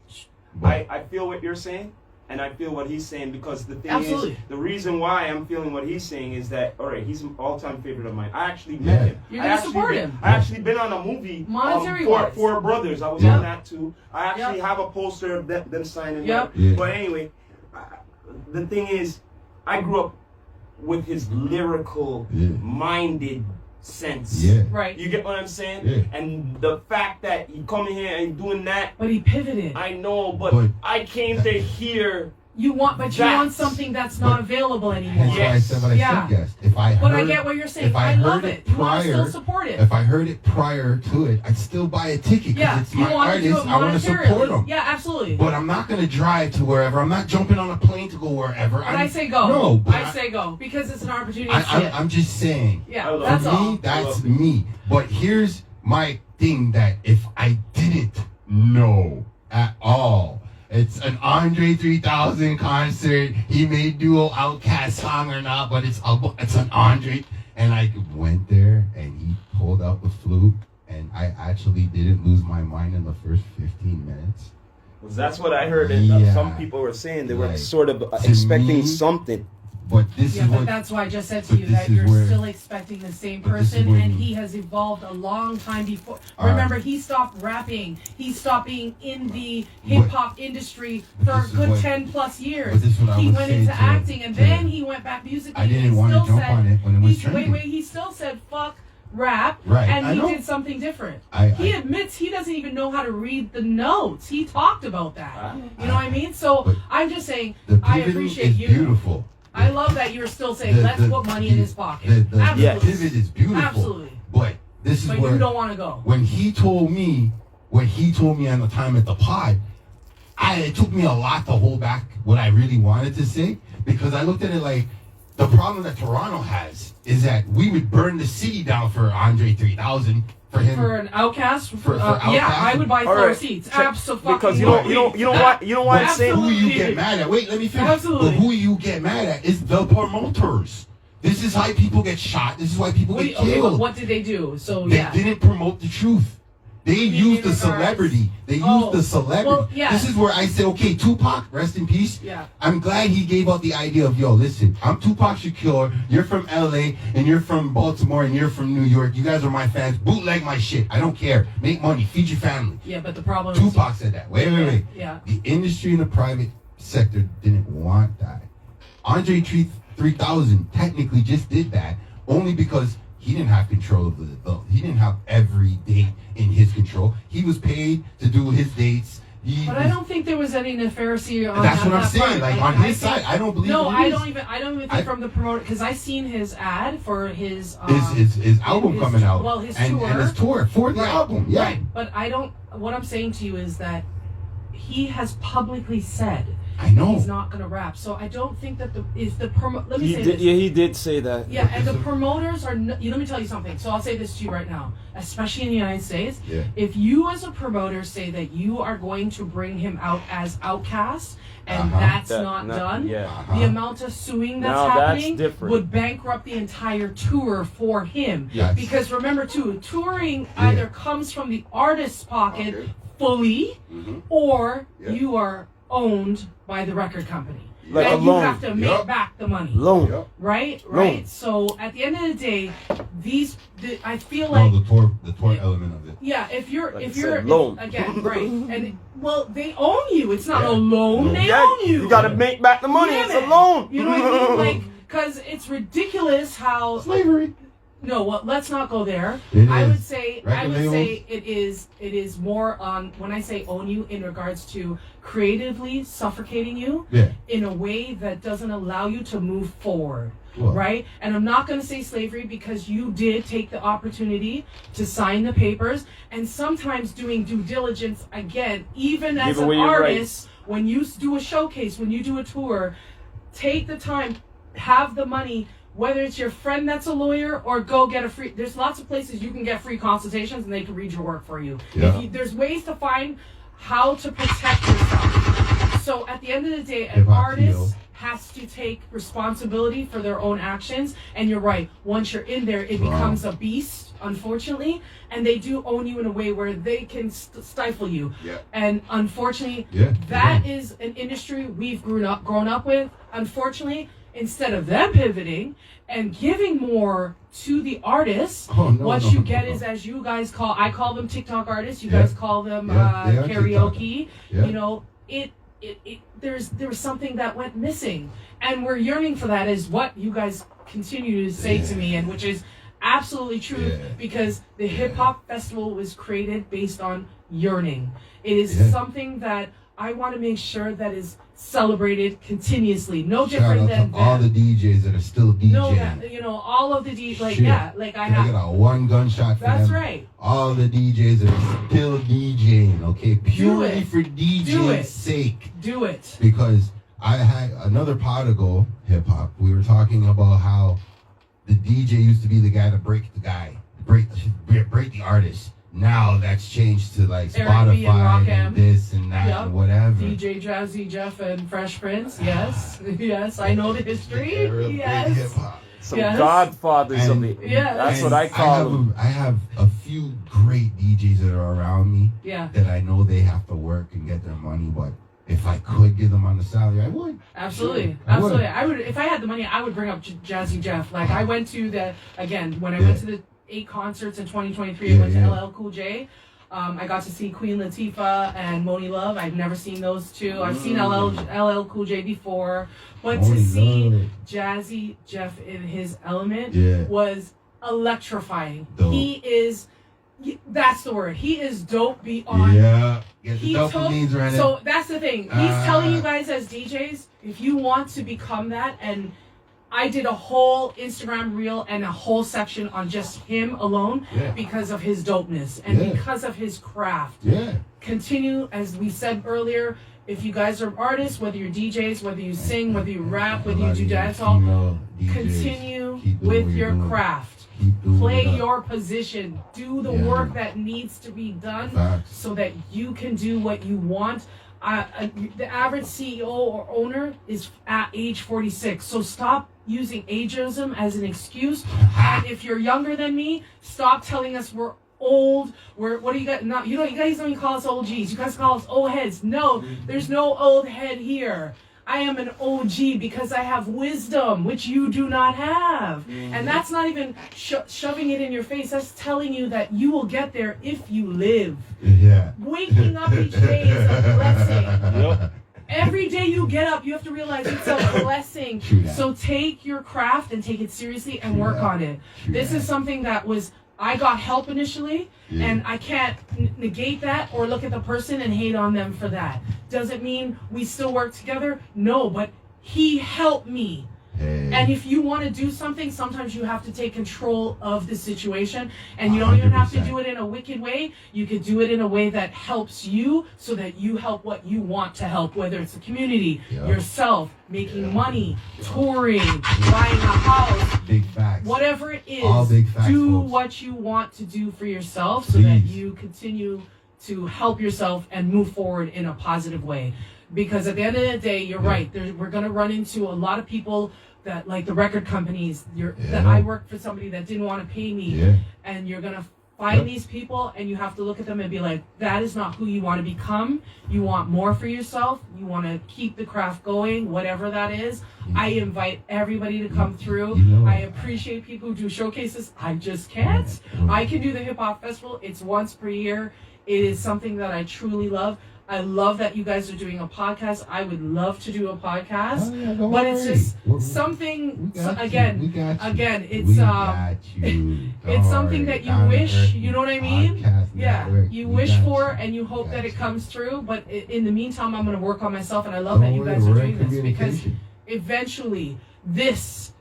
But I feel what you're saying, and I feel what he's saying, because the thing Absolutely. is, the reason why I'm feeling what he's saying is that, all right, he's an all-time favorite of mine. I actually met Yeah. him. You're I gonna actually support been- him. I actually been on a movie, Monetary for wise. Four Brothers. I was Yep. on that too. I actually Yep. have a poster of them signing Yep. up. Yeah. But anyway, the thing is, I grew up with his lyrical, Yeah. minded sense. yeah. Right. You get what I'm saying? Yeah. And the fact that he coming here and doing that, But he pivoted. I know, but But- I came to hear You want something that's not available anymore. That's why I said what I said, yes. If I heard, but I get what you're saying. If I love heard it. You want to still support it. If I heard it prior to it, I'd still buy a ticket because it's my artist. I want to support them. Yeah, absolutely. But I'm not going to drive to wherever. I'm not jumping on a plane to go wherever. But I say go. No, but I say go because it's an opportunity. I'm just saying. Yeah, that's all. Me, that's me. But here's my thing that if I didn't know at all, it's an Andre 3000 concert. He may do an Outkast song or not, but it's an Andre. And I went there, and he pulled out the flute, and I actually didn't lose my mind in the first 15 minutes. That's what I heard. Some people were saying they were sort of expecting something. But this is but that's why I just said to you that you're still expecting the same person, and he has evolved a long time before. Remember, he stopped rapping. He stopped being in the hip hop industry for a good 10 plus years. He went into acting, and then he went back musically. I didn't want to jump on it when it was trending. He still said fuck rap, right. and he did something different. He admits he doesn't even know how to read the notes. He talked about that. You know what I mean? So I'm just saying, I appreciate you. Beautiful. I love that you're still saying, let's put money in his pocket. The pivot is beautiful. Absolutely. But this is where you don't want to go. When he told me on the time at the pod, it took me a lot to hold back what I really wanted to say, because I looked at it like the problem that Toronto has is that we would burn the city down for Andre 3000. For him, for an Outkast, for Outkast? Yeah, I would buy 4 seats. Absolutely. Because you know why I'm saying who you get mad at. Wait, let me finish. Absolutely. But who you get mad at is the promoters. This is why people get shot. This is why people get killed. Okay, but what did they do? They didn't promote the truth. They used the celebrity. They used the celebrity. Well, yeah. This is where I say, okay, Tupac, rest in peace. Yeah. I'm glad he gave out the idea of, yo, listen, I'm Tupac Shakur. You're from LA, and you're from Baltimore, and you're from New York. You guys are my fans. Bootleg my shit. I don't care. Make money. Feed your family. Yeah, but the problem Tupac said that. Wait. Yeah. The industry and the private sector didn't want that. Andre 3000 technically just did that only because he didn't have control of he didn't have every date in his control. He was paid to do his dates. But I don't think there was any nefarious on that's that. What I'm saying. Part. Like on his side, I don't believe. No, I don't even think from the promoter, because I seen his ad for his album coming out. Well, his tour and his tour for the album. Yeah. Right. But I don't. What I'm saying to you is that he has publicly said. I know. He's not going to rap. So I don't think that let me say this. Yeah, he did say that. Yeah, and the promoters are... let me tell you something. So I'll say this to you right now. Especially in the United States. Yeah. If you as a promoter say that you are going to bring him out as Outkast, and that's not done, the amount of suing that's happening would bankrupt the entire tour for him. Yes. Because remember, too, touring either comes from the artist's pocket fully, or you are owned by the record company. Like and a you loan. have to make back the money. Loan. Right? Loan. So at the end of the day, I feel like the tour element of it. Yeah, if you're loan. Again, right. And they own you. It's not a loan. They own you. You got to make back the money. Yeah, it's a loan. You know what I mean? Like, because it's ridiculous how slavery. No, well, let's not go there. I would say it is more on, when I say own you, in regards to creatively suffocating you in a way that doesn't allow you to move forward. Right? And I'm not going to say slavery, because you did take the opportunity to sign the papers, and sometimes doing due diligence, again, even as an artist, when you do a showcase, when you do a tour, take the time, have the money, whether it's your friend that's a lawyer, or go get a free... There's lots of places you can get free consultations and they can read your work for you. Yeah. There's ways to find how to protect yourself. So at the end of the day, an artist has to take responsibility for their own actions. And you're right, once you're in there, it becomes a beast, unfortunately. And they do own you in a way where they can stifle you. Yeah. And unfortunately, that is an industry we've grown up with. Unfortunately, instead of them pivoting and giving more to the artists, what you get is, as you guys I call them TikTok artists, you guys call them karaoke. You know, there was something that went missing, and we're yearning for that, is what you guys continue to say to me, and which is absolutely true, because the hip hop festival was created based on yearning. It is something that I want to make sure that is celebrated continuously. No Shout different out than to all the DJs that are still DJing. No, all of the DJs, like, Shit. yeah, like I Can I have. get a one gunshot for That's them? right. All the DJs that are still DJing, okay? Purely it. for Do DJing's it. sake. Do it. Because I had another pod ago, hip hop. We were talking about how the DJ used to be the guy to break the guy, break the artist. Now that's changed to like Eric B. and Spotify Rakim. and this and that Yep. and whatever. DJ Jazzy Jeff and Fresh Prince. Yes. Yes. I know the history. Yeah, real big Yes. hip-hop. Some Yes. godfathers of And- the. Yes. That's And what I call them. I have a few great DJs that are around me Yeah. that I know they have to work and get their money, but if I could give them on the salary, I would. Absolutely. Sure, I would. Absolutely. I would, if I had the money, I would bring up Jazzy Jeff. Like I went to when I Yeah. went to the 8 concerts in 2023, I Yeah, went to yeah. LL Cool J. I got to see Queen Latifah and Moni Love. I've never seen those two. I've seen LL Cool J before, but to Moni see Love. Jazzy Jeff in his element Yeah. was electrifying. Dope. He is, that's the word. He is dope beyond. Yeah. Get the He dopamines running. So that's the thing. He's telling you guys as DJs, if you want to become that, and I did a whole Instagram reel and a whole section on just him alone Yeah. because of his dopeness and Yeah. because of his craft. Yeah. Continue, as we said earlier, if you guys are artists, whether you're DJs, whether you sing, whether you rap, whether you do dancehall, Female DJs, continue keep doing with what you're your doing. craft. Keep doing Play it up. your position. Do the Yeah. work that needs to be done Facts. so that you can do what you want. The average CEO or owner is at age 46. So stop using ageism as an excuse. And if you're younger than me, stop telling us we're old. What do you got? You guys don't even call us old G's. You guys call us old heads. No, there's no old head here. I am an OG because I have wisdom, which you do not have. And that's not even shoving it in your face. That's telling you that you will get there if you live. Yeah. Waking up each day is a blessing. Yep. Every day you get up, you have to realize it's a blessing. True that. So take your craft and take it seriously and True work that. on it. True This that. is something that I got help initially, Yeah. and I can't negate that or look at the person and hate on them for that. Does it mean we still work together? No, but he helped me. Hey. And if you want to do something, sometimes you have to take control of the situation. And you don't even have to 100%. do it in a wicked way. You could do it in a way that helps you so that you help what you want to help, whether it's the community, Yeah. yourself, making Yeah. money, touring, buying a house, Big facts. whatever it is. All big facts, do folks. what you want to do for yourself so that Please. you continue to help yourself and move forward in a positive way. Because at the end of the day, you're Yeah. right. We're going to run into a lot of people that, like the record companies, that Yeah. I worked for somebody that didn't want to pay me. Yeah. And you're going to find Yep. these people and you have to look at them and be like, that is not who you want to become. You want more for yourself. You want to keep the craft going, whatever that is. I invite everybody to come through. You know I it. appreciate people who do showcases. I just can't. Yeah. I can do the hip hop festival. It's once per year. It is something that I truly love. I love that you guys are doing a podcast. I would love to do a podcast, Oh, yeah, don't but it's worry. just We something. got you. Again, We got you. again, it's We got you. it's Don't something worry. that you Down to wish. Earth You know what I mean? Podcast Yeah, Network. you We wish got for you. and you hope that Got it you. comes through. But in the meantime, I'm going to work on myself, and I love that Don't you worry, guys are we're in doing this because communication. eventually this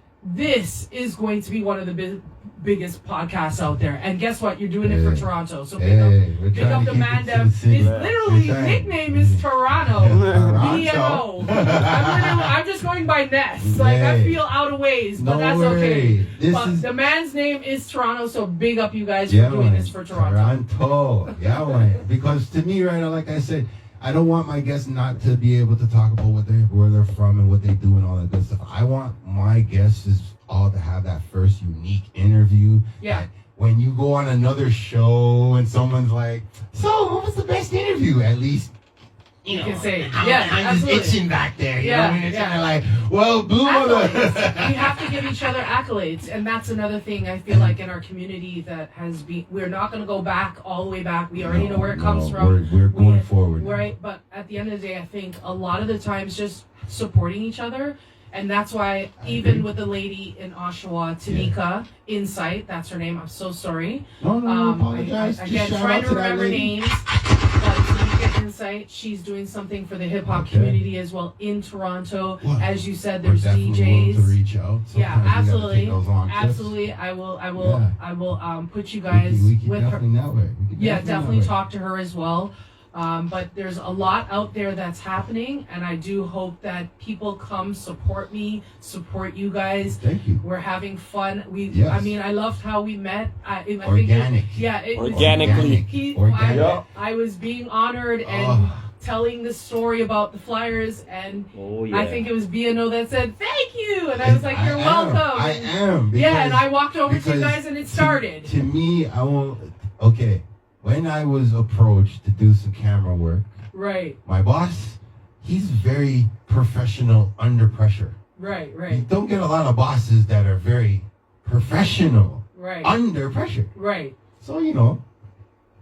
is going to be one of the biggest podcasts out there. And guess what? You're doing it for Hey. Toronto. So Hey, we're big trying up to the keep man it to Dev. the city. His We're literally trying. nickname is Toronto. Toronto. I'm just going by Ness. Like I Hey. feel out of ways, but No that's worry. okay. This But is- the man's name is Toronto, so big up you guys Yeah, for doing man. this for Toronto. Toronto. Yeah, man. Because to me, right now, like I said, I don't want my guests not to be able to talk about where they're from and what they do and all that good stuff. I want my guests all to have that first unique interview. Yeah. That when you go on another show and someone's like, "So, what was the best interview?" At least You can say, I'm yeah, just absolutely. itching back there. You Yeah, know what I mean? It's yeah. kind of like, well, Blue Mother. Accolades. We have to give each other accolades, and that's another thing I feel like in our community that has been. We're not going to go back all the way back. We already know where it comes from. We're going forward. Right, but at the end of the day, I think a lot of the times just supporting each other, and that's why I even agree. with the lady in Oshawa, Tanika Insight, that's her name. I'm so sorry. No, apologize. I, Just again, shout trying out to to that remember lady. names. But Tanika Insight. She's doing something for the hip hop Okay. community as well in Toronto. Well, As you said, We're there's definitely willing to DJs. reach out. Yeah, Sometimes we gotta absolutely, take those long trips. absolutely. I will put you guys we can with her. definitely network. We can Yeah, definitely network. talk to her as well. But there's a lot out there that's happening, and I do hope that people come support me, support you guys. Thank you. We're having fun. Yes. I mean, I loved how we met. I think Organic. it was Organically. Organic. Yeah. I was being honored and Oh. telling the story about the Flyers, and Oh, yeah. I think it was BNO that said thank you, and I was like, "You're I welcome." am. Yeah, and because- I walked over to you because guys, and it started. To me, I won't. Okay, when I was approached to do some camera work, Right, my boss, he's very professional under pressure. right, You right, don't get a lot of bosses that are very professional right, under pressure. right. So,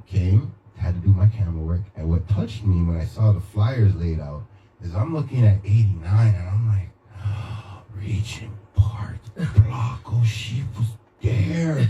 came, had to do my camera work. And what touched me when I saw the Flyers laid out is I'm looking at 89 and I'm like, Regent Park, Block, oh, she was there.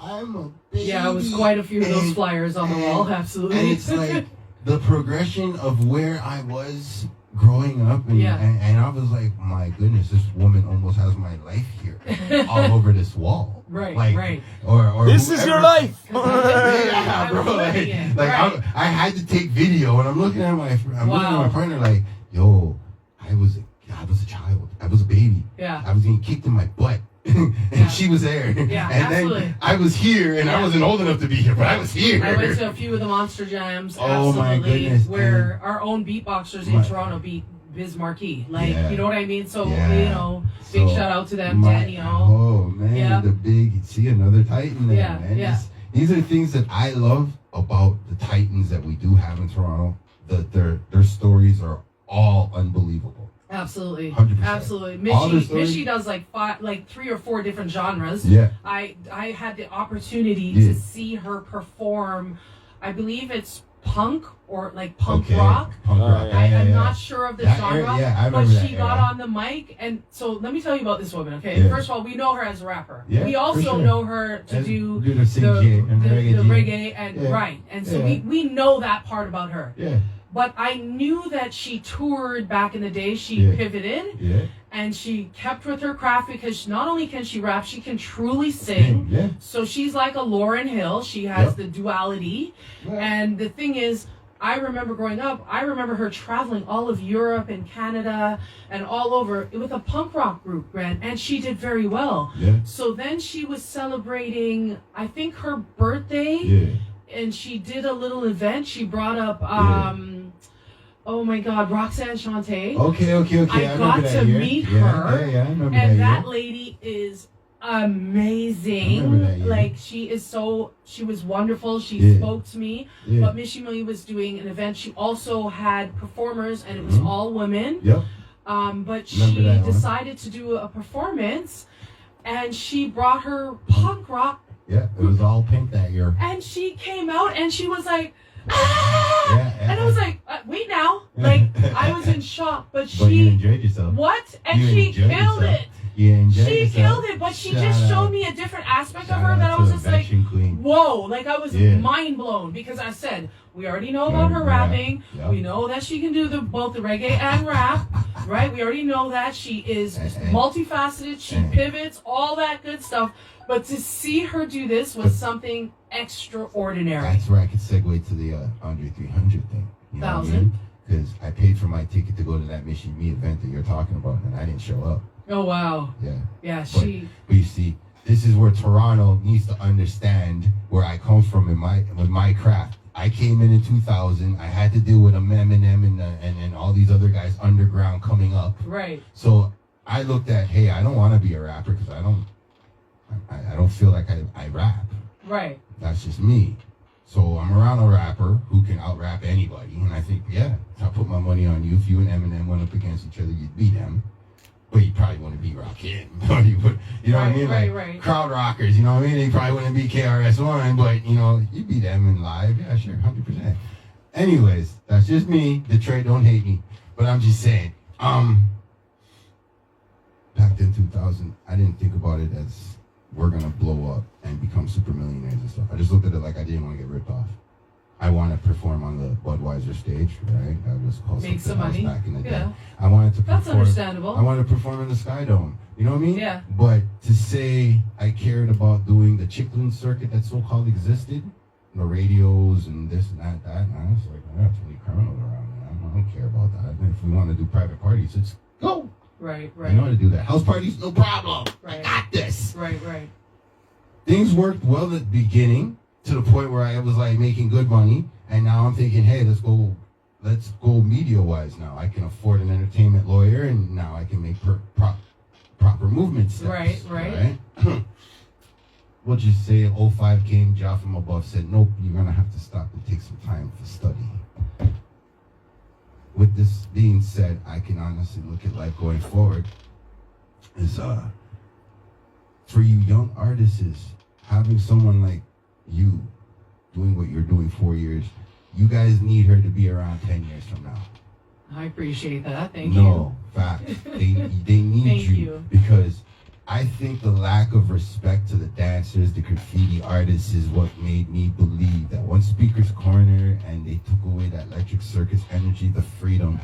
I'm a baby. Yeah, it was quite a few of those And- flyers on the wall, absolutely. And it's like the progression of where I was growing up, and, Yeah. and I was like, my goodness, this woman almost has my life here, all over this wall. Right, like, right. Or This is your whoever- life. Yeah, I bro. was Like, living it, like right. I had to take video, and I'm looking at my looking at Wow. my partner like, yo, I was a child, I was a baby, Yeah. I was getting kicked in my butt. and Yeah. she was there, Yeah, and absolutely. then I was here, and I Yeah. wasn't old enough to be here, but I was here. I went to a few of the Monster Jams, Oh, my absolutely, goodness, where our own beatboxers in My- Toronto beat Biz Marquee. Like, Yeah. you know what I mean? So, Yeah. big So, shout out to them, My- Daniel. Oh man, Yeah. the big see another Titan there, Yeah, man. yeah. These are the things that I love about the Titans that we do have in Toronto. That their stories are all unbelievable. Absolutely. 100%. Absolutely. All their Mishy, stories- Mishy does like 3 or 4 different genres. Yeah. I had the opportunity Yeah. to see her perform, I believe it's punk or like punk Okay. rock. Punk Oh, rock. yeah. I'm not sure of the That genre, era- yeah, I but remember that she got era. on the mic, and so let me tell you about this woman. Okay, Yeah. first of all, we know her as a rapper. Yeah, we for also sure. know her to And do the the, sing and the reggae. reggae and Yeah. right, and so Yeah. we know that part about her. Yeah, But I knew that she toured back in the day. She Yeah. pivoted. yeah. And she kept with her craft because not only can she rap, she can truly sing. Yeah. So she's like a Lauryn Hill. She has Yep. the duality. Yeah. And the thing is, I remember growing up, I remember her traveling all of Europe and Canada and all over with a punk rock group, Grant, and she did very well. Yeah. So then she was celebrating, I think, her birthday, Yeah. and she did a little event. She brought up, Yeah. oh my God, Roxanne Shante. Okay. I remember got that to year. meet Yeah, her, Yeah, I remember And that that year. lady is I remember amazing. that, yeah. Like she was wonderful. She Yeah. spoke to me. Yeah. But Miss Shimili was doing an event. She also had performers, and it was Mhm. all women. Yep. But Remember she that one. decided to do a performance, and she brought her punk rock, Yeah. It was all pink that year. and she came out, and she was like, ah! Yeah, And I was like, wait now, like I was in shock. But But you she, enjoyed yourself. what? And You she enjoyed killed yourself. it. You enjoyed She yourself. killed it, but she Shout just out. showed me a different aspect of Shout her that out I was to just the like, veteran queen. whoa, like I was Yeah. mind blown because I said, we already know about her Yeah, rapping. yeah. We know that she can do both the reggae and rap, right? We already know that she is And- multifaceted, she and- pivots, all that good stuff. But to see her do this was something extraordinary. That's where I could segue to the Andre 300 thing. You know what I mean? Thousand. Because I paid for my ticket to go to that Mission Me event that you're talking about, and I didn't show up. Oh wow. Yeah. Yeah, she But you see, this is where Toronto needs to understand where I come from with my craft. I came in 2000. I had to deal with Eminem and all these other guys underground coming up. right. So I looked at, hey, I don't want to be a rapper because I don't feel like I rap. Right. That's just me. So I'm around a rapper who can out-rap anybody, and I think, yeah, I'll put my money on you. If you and Eminem went up against each other, you'd beat them. But you probably wouldn't beat Rakim. you know what I Right, mean? right, Like right. crowd rockers, you know what I mean? They probably wouldn't beat KRS-One, but you beat them in live. Yeah, sure, 100%. Anyways, that's just me. Detroit don't hate me, but I'm just saying. Back in 2000, I didn't think about it as we're gonna blow up and become super millionaires and stuff. I just looked at it like I didn't want to get ripped off. I want to perform on the Budweiser stage, right? That was called Make some something else money. back in the day. Yeah. I wanted to perform. That's understandable. I wanted to perform in the Sky Dome. You know what I mean? Yeah. But to say I cared about doing the Chicklin circuit that so-called existed, the radios and this and that, and I was like, I got too many criminals around me. I don't care about that. And if we want to do private parties, let's go. Right. I know how to do that. House parties, no problem. Right. I got this. Right. Things worked well at the beginning to the point where I was like making good money, and now I'm thinking, hey, let's go media-wise now. I can afford an entertainment lawyer, and now I can make proper movement steps. Right. We'll just say 05 came, Jah from above said, nope, you're going to have to stop and take some time for study. With this being said, I can honestly look at life going forward is for you young artists, is having someone like you doing what you're doing 4 years, you guys need her to be around 10 years from now. I appreciate that. Thank you. No, fact. They need Thank you, you. because I think the lack of respect to the dancers, the graffiti artists, is what made me believe that once Speaker's Corner and they took away that Electric Circus energy, the freedom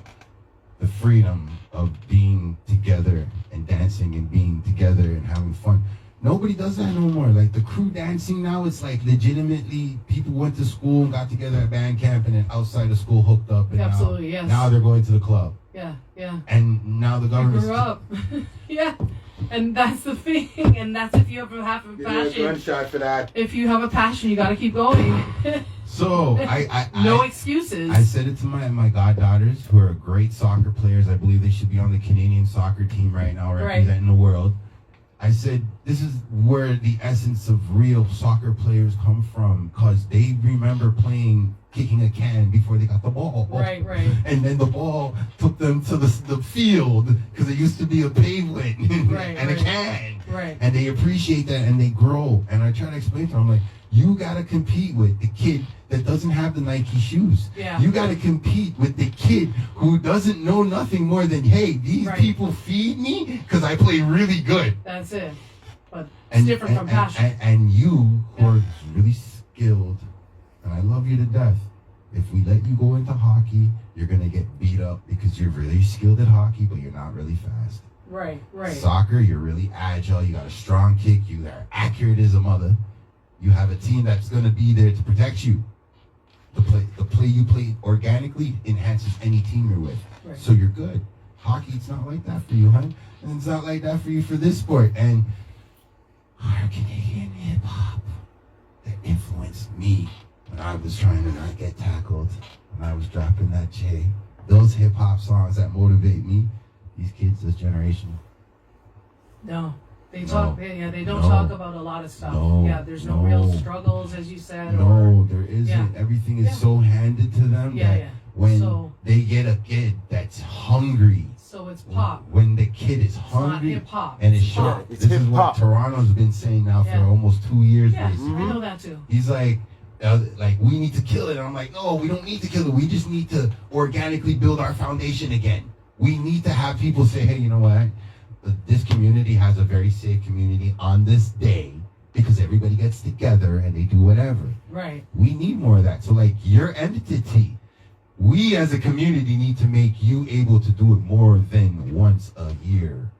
of being together and dancing and being together and having fun. Nobody does that no more. Like the crew dancing now, it's like legitimately people went to school and got together at band camp and then outside of school hooked up. And Absolutely, yes. Now they're going to the club. Yeah. And now the I government grew up. Yeah. And that's the thing. And that's if you have a passion. Gunshot for that. If you have a passion, you got to keep going. So no excuses. I said it to my goddaughters, who are great soccer players. I believe they should be on the Canadian soccer team right now, representing the world. I said, this is where the essence of real soccer players come from, because they remember kicking a can before they got the ball. Right. And then the ball took them to the field, because it used to be a pavement and a can. Right. And they appreciate that and they grow. And I try to explain to them, I'm like, you got to compete with the kid that doesn't have the Nike shoes. Yeah. You got to compete with the kid who doesn't know nothing more than, hey, these people feed me because I play really good. That's it. But it's different from passion. And you, who are really skilled, and I love you to death, if we let you go into hockey, you're going to get beat up because you're really skilled at hockey, but you're not really fast. Right. Soccer, you're really agile, you got a strong kick, you are accurate as a mother. You have a team that's going to be there to protect you. The play you play organically enhances any team you're with. Right. So you're good. Hockey, it's not like that for you, honey. And it's not like that for you for this sport. And our Canadian hip-hop that influenced me when I was trying to not get tackled, when I was dropping that J. Those hip-hop songs that motivate me, these kids, this generation. No. They talk. They don't talk about a lot of stuff. There's no real struggles, as you said. There isn't. Yeah. Everything is so handed to them that when they get a kid that's hungry. So it's pop. When the kid is hungry, it's not hip-hop. And it's short. This is what Toronto's been saying now for almost 2 years. Yes, I know that too. He's like, we need to kill it. And I'm like, no, we don't need to kill it. We just need to organically build our foundation again. We need to have people say, hey, you know what? This community has a very safe community on this day because everybody gets together and they do whatever. Right. We need more of that. So like your entity, we as a community need to make you able to do it more than once a year,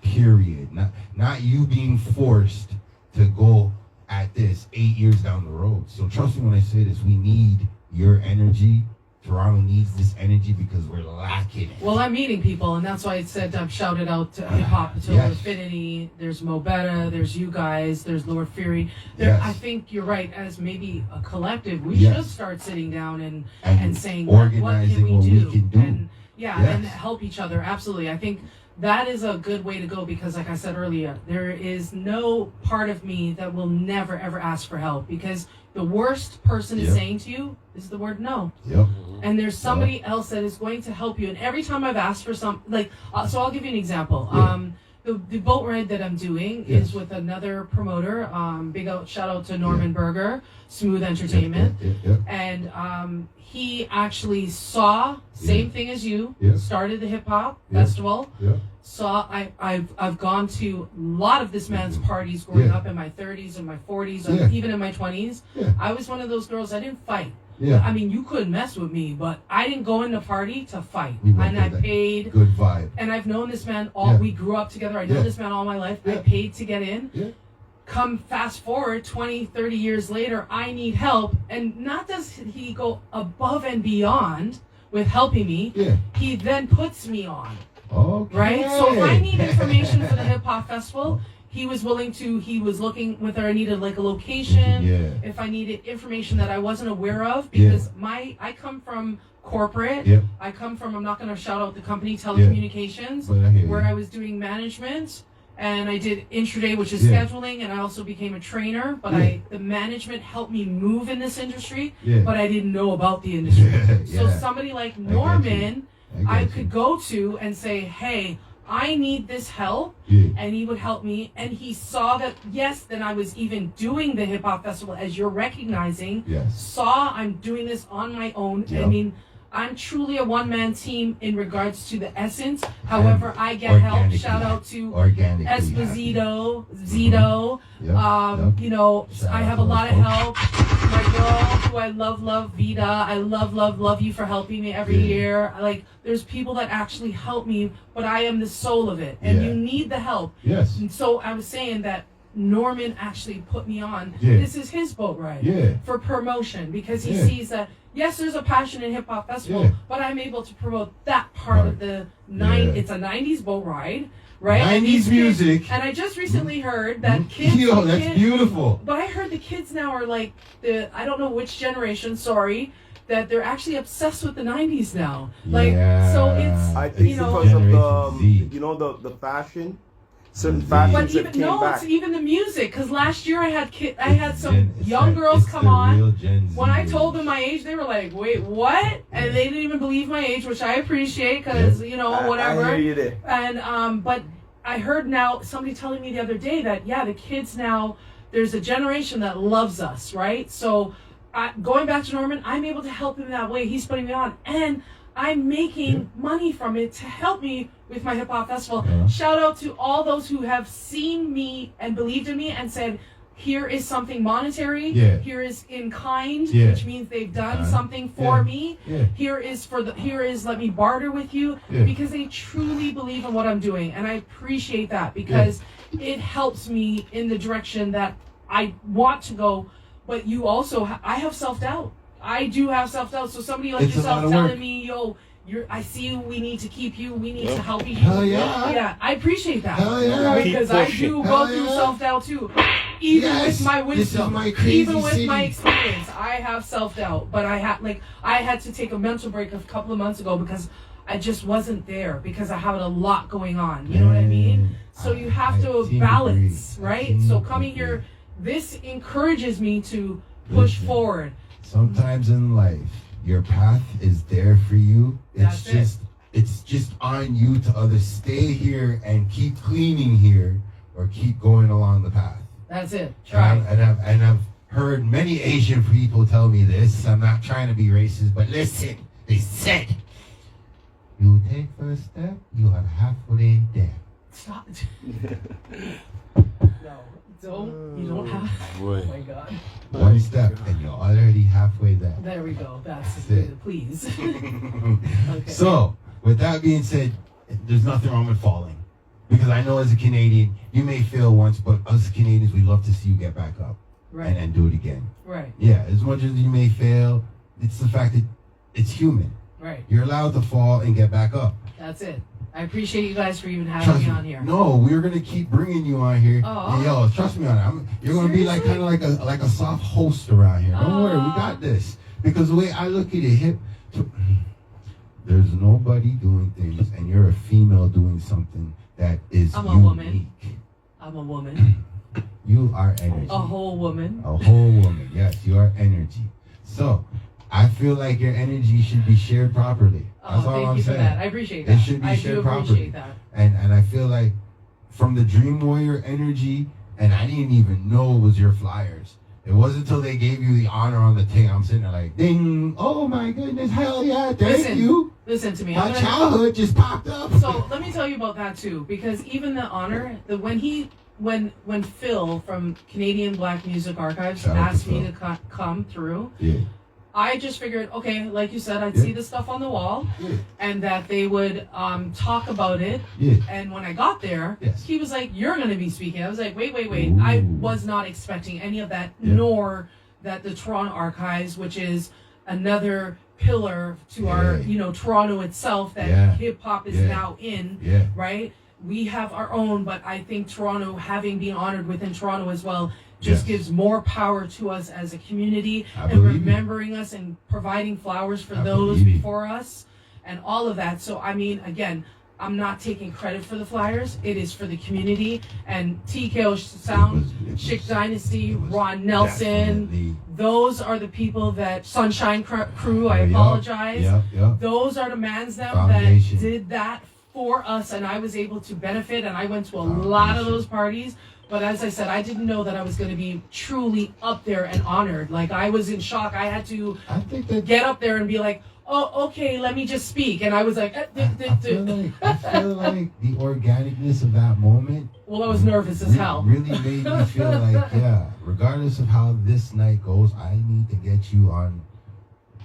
period. Not you being forced to go at this 8 years down the road. So trust me when I say this, we need your energy. Toronto needs this energy because we're lacking it. Well, I'm meeting people, and that's why I said I've shouted out to hip hop, to Infinity. There's Mo Betta, there's you guys, there's Lord Fury. I think you're right. As maybe a collective, we should start sitting down and saying organizing what can we do, and and help each other. Absolutely, I think that is a good way to go because, like I said earlier, there is no part of me that will never ever ask for help because the worst person is saying to you is the word no. And there's somebody else that is going to help you. And every time I've asked for so I'll give you an example. The boat ride that I'm doing is with another promoter. Shout out to Norman Berger, Smooth Entertainment. And he actually saw, same thing as you, started the hip hop festival. I've gone to a lot of this man's parties growing up in my 30s and my 40s, and even in my 20s. I was one of those girls, I didn't fight. Yeah. I mean, you couldn't mess with me, but I didn't go in the party to fight. We went And I there. paid. Good vibe. And I've known this man we grew up together. I know Yeah. this man all my life. I Yeah. paid to get in. Yeah. Come fast forward 20, 30 years later, I need help. And not does he go above and beyond with helping me, Yeah. he then puts me on. Okay. Right? So if I need information for the hip hop festival, he was looking whether I needed like a location, Yeah. if I needed information that I wasn't aware of, because I come from corporate. Yep. I come from, I'm not going to shout out the company, telecommunications, But I hear where you. I was doing management. And I did intraday, which is Yeah. scheduling, and I also became a trainer. But Yeah. the management helped me move in this industry, Yeah. but I didn't know about the industry. So Yeah. somebody like get you. Norman, I get could you. go to and say, hey, I need this help, Yeah. and he would help me. And he saw that, yes, then I was even doing the hip hop festival, as you're recognizing, Yes. saw I'm doing this on my own. I Yep. mean, I'm truly a one-man team in regards to the essence. However, I get help. Organically Shout out to Organically. Esposito, Zito. Yep, yep. You know, Shout I out have to a lot of those help. My girl, who I love, Vida. I love you for helping me every Yeah. year. Like, there's people that actually help me, but I am the soul of it, and Yeah. you need the help. Yes. And so I was saying that Norman actually put me on. Yeah. This is his boat ride Yeah. for promotion, because he Yeah. sees that, yes, there's a passion in hip hop festival, Yeah. but I'm able to promote that part of the Yeah. It's a 90s boat ride, right? And 90s these kids- music. and I just recently heard that kids. Yo, that's kids- beautiful. But I heard the kids now are like I don't know which generation. Sorry, that they're actually obsessed with the 90s now. Like, so it's I think you know. because of the Generation Z. the fashion, certain Z. fashions But that even came no, back. it's even the music. Because last year I had some It's young that- girls it's come the on. real Gen Z When I age. told them my age, they were like, "Wait, what?" And they didn't even believe my age, which I appreciate, because you know, whatever. I hear you there. And but I heard now somebody telling me the other day that the kids now, there's a generation that loves us, right? So going back to Norman, I'm able to help him that way. He's putting me on, and I'm making money from it to help me with my hip hop festival. Yeah. Shout out to all those who have seen me and believed in me and said, here is something monetary. Yeah. Here is in kind, Yeah. which means they've done Uh-huh. something for Yeah. me. Yeah. Here is let me barter with you, Yeah. because they truly believe in what I'm doing, and I appreciate that, because it helps me in the direction that I want to go. But you also, I have self-doubt. I do have self-doubt. So somebody like It's a lot yourself of telling work. me, yo, I see you, we need to keep you, we need to help you. Hell yeah. Yeah, I appreciate that. Hell yeah. Because Keep I pushing. do Hell go through yeah. self-doubt too. Even Yes. with my This is wisdom, my crazy even with my city. experience, I have self-doubt. But I had to take a mental break a couple of months ago, because I just wasn't there, because I have a lot going on. You know what I mean? So you have to I balance, agree. I right? team So coming agree. here, this encourages me to push Listen. forward. Sometimes in life, your path is there for you. It's just on you to either stay here and keep cleaning here, or keep going along the path. That's it. Try. And I've heard many Asian people tell me this. I'm not trying to be racist, but listen, they said, you take first step, you are halfway there. Stop. No, you don't have. Boy. Oh my God. One step, and you're already halfway there. There we go. That's it. Please. Okay. So, with that being said, there's nothing wrong with falling. Because I know as a Canadian, you may fail once, but us Canadians, we love to see you get back up Right. and do it again. Right. Yeah, as much as you may fail, it's the fact that it's human. Right. You're allowed to fall and get back up. That's it. I appreciate you guys for even having Trust me me. on here. No, we're gonna keep bringing you on here. Oh. And yo, trust me on it. You're gonna be like Seriously? kind of like a soft host around here. Don't worry, we Oh. got this. Because the way I look at it, there's nobody doing things, and you're a female doing something that is I'm a unique. woman. I'm a woman. You are energy. A whole woman. A whole woman. Yes, you are energy. So, I feel like your energy should be shared properly. That's Oh, all thank I'm you saying. for that. I appreciate It that. should be I shared do properly. appreciate that. And I feel like from the Dream Warrior energy, and I didn't even know it was your flyers. It wasn't until they gave you the honor on the thing. I'm sitting there like, ding! Oh my goodness! Hell yeah! Thank you. Listen to me. My I'm gonna- childhood just popped up. So let me tell you about that too, because even the honor, when Phil from Canadian Black Music Archives Shout out to asked me Phil. to come through, Yeah. I just figured, okay, like you said, I'd Yeah. see the stuff on the wall, Yeah. and that they would talk about it. Yeah. And when I got there, Yes. he was like, "You're going to be speaking." I was like, "Wait. Ooh. I was not expecting any of that, Yeah. nor that the Toronto Archives, which is another pillar to our, Yeah. Toronto itself that Yeah. hip hop is Yeah. now in, Yeah. right? We have our own, but I think Toronto, having been honored within Toronto as well, just Yes. gives more power to us as a community I and believe you. remembering us and providing flowers for I those believe you. before us and all of that. So, I mean, again, I'm not taking credit for the flyers. It is for the community and TKO Sound, It was- Chick Dynasty, it was Ron Nelson. definitely- Those are the people that Sunshine Crew. I Yup, apologize. yup. Those are the mans that Foundation. did that for us, and I was able to benefit. And I went to a lot of Foundation. those parties. But as I said, I didn't know that I was going to be truly up there and honored. Like, I was in shock. I had to I think that get up there and be like, "Oh, okay, let me just speak." And I was like, I feel like the organicness of that moment. Well, I was nervous as hell. Really made me feel like, yeah, regardless of how this night goes, I need to get you on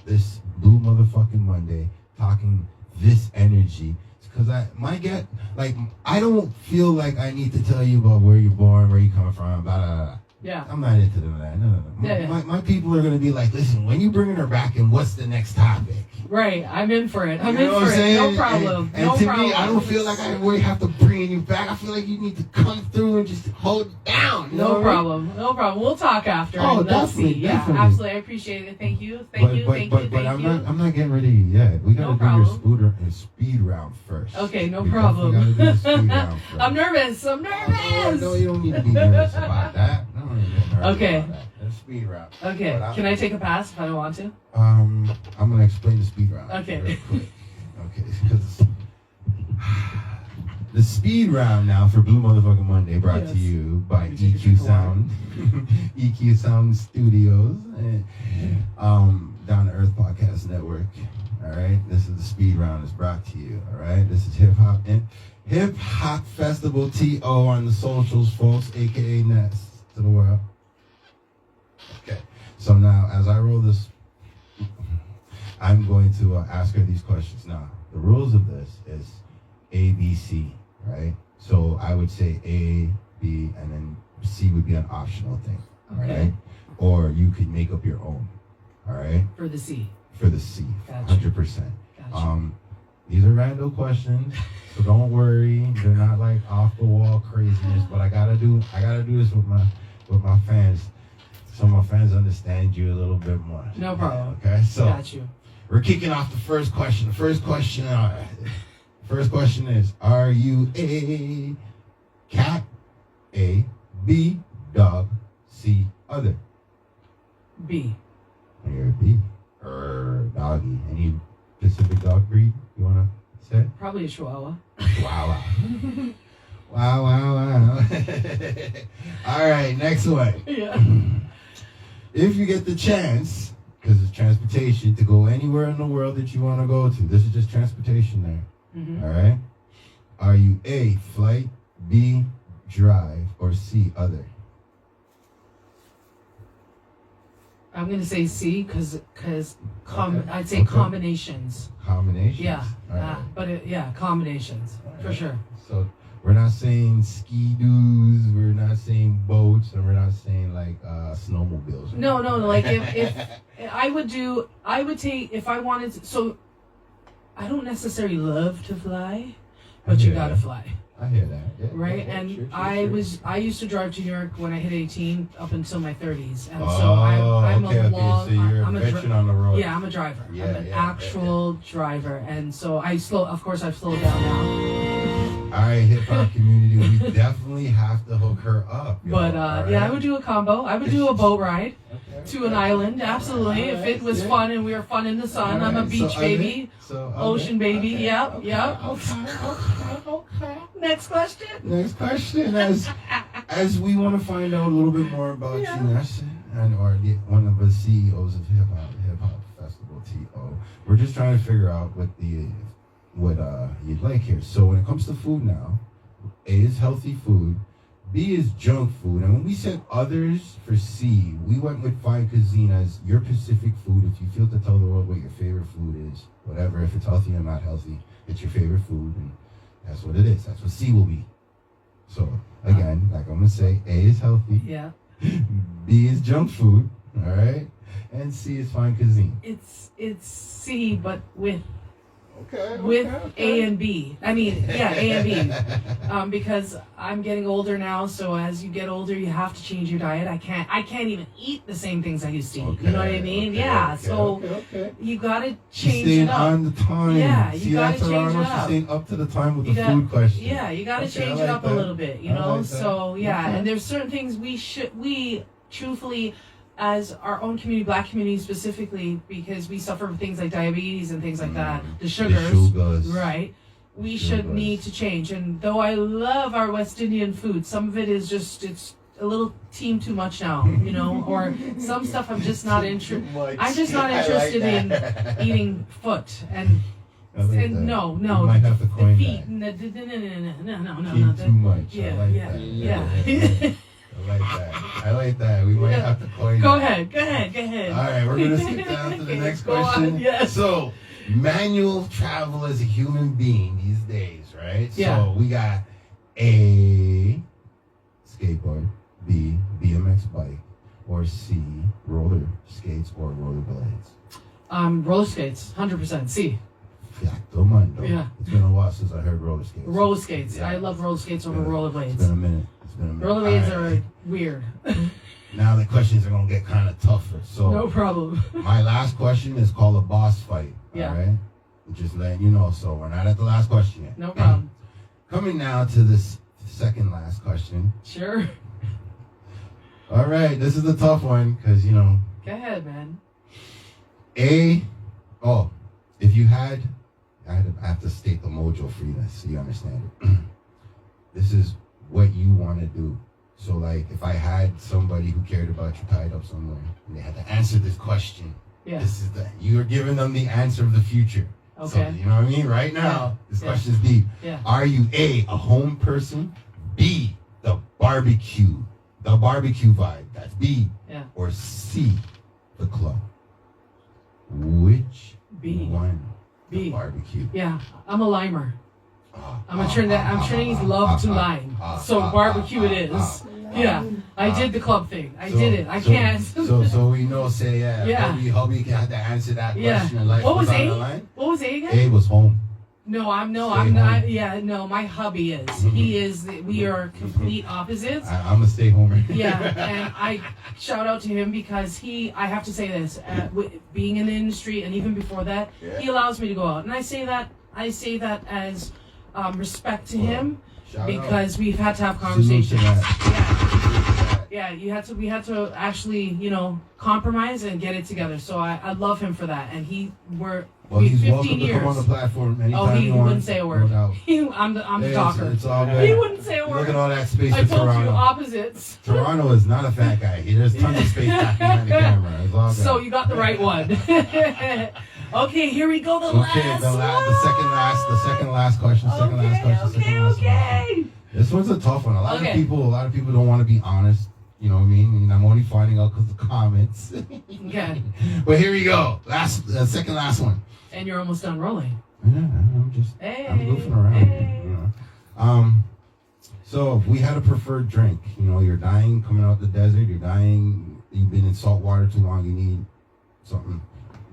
this Blue motherfucking Monday talking this energy. Because I don't feel like I need to tell you about where you're born, where you're coming from, blah, blah, blah. Yeah. I'm not into that. No. My people are going to be like, listen, when you bringing her back in, what's the next topic? Right. I'm in for it. I'm You in know what for I'm it. saying? No problem. And No to problem. me, I don't feel like I really have to bring you back. I feel like you need to come through and just hold it down. You know No what I mean? problem. No problem. We'll talk after. Oh, and let's definitely, see. Yeah, definitely. absolutely. I appreciate it. Thank you. Thank you. But I'm not getting rid of you yet. We No gotta do problem. your speed round first. Okay, no We problem. definitely gotta do the speed round first. I'm nervous. I'm nervous. No, you don't need to be nervous about that. No, you don't get nervous Okay. about that. That's speed round. Okay. But Can I take a pass if I don't want to? I'm gonna explain the speed round. Okay. Real quick. Okay, because the speed round now for Blue Motherfucking Monday brought to Yes. you by Let me take a EQ drink of Sound, EQ Sound Studios, and, Down to Earth Podcast Network. All right, this is the speed round. It's brought to you. All right, this is Hip Hop Festival TO on the socials, folks, aka Ness to the world. Okay, so now as I roll this, I'm going to ask her these questions. Now, the rules of this is A, B, C, right? So I would say A, B, and then C would be an optional thing, Okay. right? Or you could make up your own, all right? For the C. For the C, Gotcha. 100%. Gotcha. These are random questions, so don't worry. They're not like off the wall craziness, but I gotta do this with my fans, so my fans understand you a little bit more. No problem. Okay, so Got you. we're kicking off the first question. The first question is: are you A, cat, A, B, dog, C, other? B. You're a B. Doggy. Any specific dog breed you wanna say? Probably a Chihuahua. Wow. Wow. All right, next one. Yeah. If you get the chance, because it's transportation, to go anywhere in the world that you want to go to, this is just transportation there. Mm-hmm. All right? Are you A, flight, B, drive, or C, other? I'm gonna say C because Okay. I'd say Okay. combinations. Combinations? Yeah. All right. Combinations for sure. So we're not saying ski-doos, we're not saying boats, and we're not saying like snowmobiles. No. Like if I would take if I wanted to, so I don't necessarily love to fly, but you Yeah. gotta fly. I hear that. Yeah, Right, yeah, and sure. I used to drive to New York when I hit 18 up until my 30s, and so Oh, I'm okay, a long. so you're I'm a a veteran on the road. Yeah, I'm a driver. Yeah, I'm an yeah, actual driver, and so of course, I've slowed down now. All right, hip hop community, we definitely have to hook her up. yo, But all yeah, I right? would do a combo. I would do a boat ride Okay. to an island, absolutely, if it was Yeah. fun and we were fun in the sun. I'm a Alright, beach so baby, ocean baby. Okay, Yep, okay, yep. Okay. Next question. Next question, as we want to find out a little bit more about Yeah. you, Nash, and one of the CEOs of Hip Hop Festival TO. We're just trying to figure out what you'd like here. So when it comes to food now, A is healthy food, B is junk food. And when we said others for C, we went with fine cuisine as your Pacific food. If you feel to tell the world what your favorite food is, whatever, if it's healthy or not healthy, it's your favorite food. And that's what it is. That's what C will be. So, again, like I'm going to say, A is healthy. Yeah. B is junk food. All right? And C is fine cuisine. It's C, but with Okay. A and B. I mean, yeah, A and B. Because I'm getting older now, so as you get older, you have to change your diet. I can't even eat the same things I used to eat. Okay, You know what I mean? okay, so okay. you gotta She's change staying it up. on the time. Yeah, you See gotta that, change Toronto? it She's up. staying up to the time with You the got- food question. Yeah, you gotta Okay, change I it like up that. a little bit, you I know? like that. So yeah, Okay. and there's certain things we truthfully, as our own community, black community specifically, because we suffer from things like diabetes and things like that, the sugars, right? We should Sugars. need to change. And though I love our West Indian food, some of it is just, it's a little team too much now, you know? Or some stuff I'm just not interested. I'm just not interested in eating foot and no, You might have to coin feet. that. No. Eat too much. Yeah, I like yeah, that. yeah. I like that. We might Yeah. have to coin Go that. ahead. All right, we're going to skip down to the Okay, next go on, question. yes. So, manual travel as a human being these days, right? Yeah. So, we got A, skateboard, B, BMX bike, or C, roller skates or rollerblades. Roller skates, 100%. C. Fiacto mundo. Yeah. It's been a while since I heard roller skates. Roller skates. Yeah. I love roller skates over It's been rollerblades. a minute. Rollerblades All right. are weird. Now the questions are going to get kind of tougher. So, No problem. my last question is called a boss fight. Yeah. All right? Just letting you know. So, we're not at the last question yet. No problem. Coming now to this second last question. Sure. All right, this is the tough one because, Go ahead, man. If you had, I have to state the mojo for you so you understand it. This is what you want to do. So, like, if I had somebody who cared about you tied up somewhere and they had to answer this question, Yeah. you're giving them the answer of the future. So, Okay. you know what I mean? Right now, this Yeah. question is deep. Yeah. Are you A, a home person, B, the barbecue vibe, that's B, Yeah. or C, the club? Which B. one? B. The barbecue. Yeah. I'm a limer. I'm Trinidad's love to lime. So barbecue it is. Yeah. I did the club thing. I did it. I can't. So we know, say, Yeah. Hubby had to answer that Yeah. question. And life What was on A? the line. What was A again? A was home. No, I'm Stay not. home. Yeah, no, my hubby is. He is. We are complete opposites. I'm a stay homer. Yeah, and I shout out to him because I have to say this, being in the industry and even before that, he allows me to go out, and I say that as respect to him Shout because we've had to have Salute to conversations. that. Yeah, we had to actually, compromise and get it together. So I love him for that, and Well, we he's 15 welcome to years. come on the platform anytime He you want. wouldn't say a word. No doubt. I'm the Hey, talker. It's all good. He wouldn't say a Look at word. all that space I for told you Toronto. opposites. Toronto is not a fat guy. There's tons of space back behind the camera. It's all good. So you got the right one. Okay, here we go. The second last question. Okay. This one's a tough one. A lot Okay. of people don't want to be honest. You know what I mean? And I'm only finding out because of comments. Okay. But here we go. Second last one. And you're almost done rolling. Yeah, I'm goofing around. Hey. You know. So if we had a preferred drink, you're dying coming out the desert, you've been in salt water too long, you need something.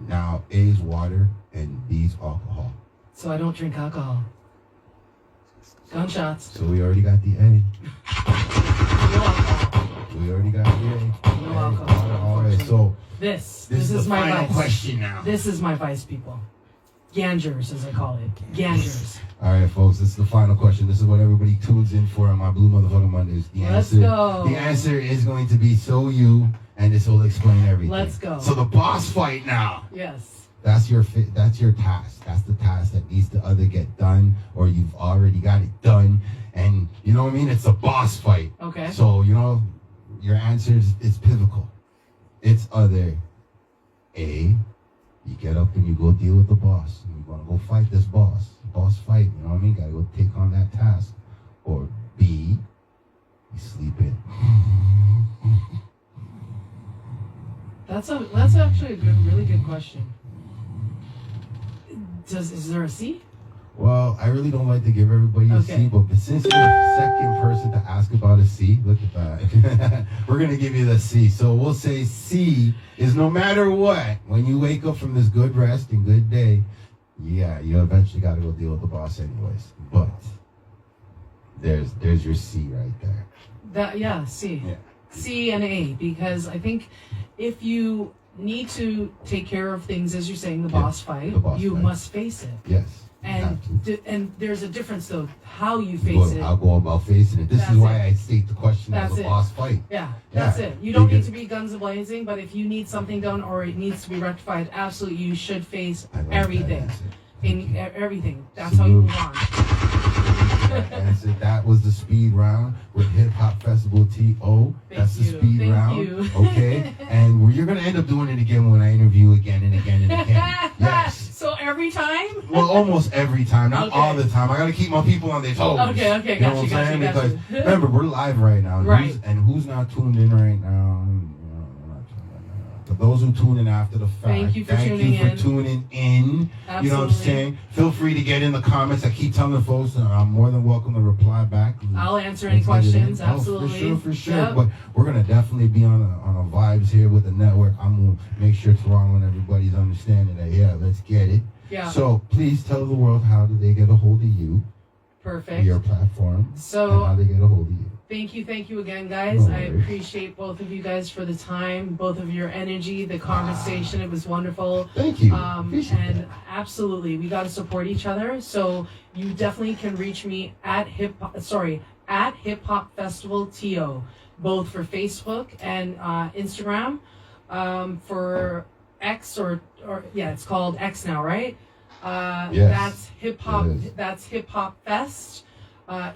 Now, A is water and B is alcohol. So I don't drink alcohol. Gunshots. So we already got the A. No alcohol. We already got the A. No alcohol. All right, so This this is the my final vice. question now. This is my vice, people. Gangers, as I call it. Gangers. All right, folks, this is the final question. This is what everybody tunes in for on my Blue Motherfucking Mondays. Let's go. The answer is going to be so you, and this will explain everything. Let's go. So the boss fight now. Yes. That's your task. That's the task that needs to either get done or you've already got it done. And you know what I mean? It's a boss fight. Okay. So, your answer is pivotal. It's either A, you get up and you go deal with the boss. And you're going to go fight this boss. Boss fight, you know what I mean? Got to go take on that task. Or B, you That's actually a really good question. Is there a C? Well, I really don't like to give everybody a C, but since you're the second person to ask about a C, look at that. We're going to give you the C. So we'll say C is no matter what, when you wake up from this good rest and good day, yeah, you eventually got to go deal with the boss anyways. But there's your C right there. C. Yeah. C and A, because I think if you need to take care of things, as you're saying, the boss fight, you must face it. Yes. And there's a difference, though, how you face it. I'll go about facing it. This is why I state the question as a boss fight. Yeah, that's it. You don't need to be guns blazing, but if you need something done or it needs to be rectified, absolutely, you should face everything. Everything. That's how you move on. That was the speed round with Hip Hop Festival TO. That's the speed round. Okay? And you're going to end up doing it again when I interview again and again and again. Yes. So every time? Well, almost every time. Not all the time. I got to keep my people on their toes. Okay. You know what I'm saying? Because remember, we're live right now. Right. Who's not tuned in right now? For those who tune in after the fact, thank you for tuning in. Absolutely. You know what I'm saying? Feel free to get in the comments. I keep telling the folks that I'm more than welcome to reply back. I'll answer any questions. Absolutely. For sure. Yep. But we're gonna definitely be on a vibes here with the network. I'm gonna make sure Toronto and everybody's understanding that. Let's get it. Yeah. So please tell the world, how do they get a hold of you? Perfect. Your platform. So and how they get a hold of you. Thank you again, guys. I appreciate both of you guys for the time, both of your energy, the conversation. It was wonderful. Thank you. And absolutely, we got to support each other. So you definitely can reach me at Hip Hop Festival TO, both for Facebook and Instagram. For X it's called X now, right? Yes. That's Hip Hop. That's Hip Hop Fest.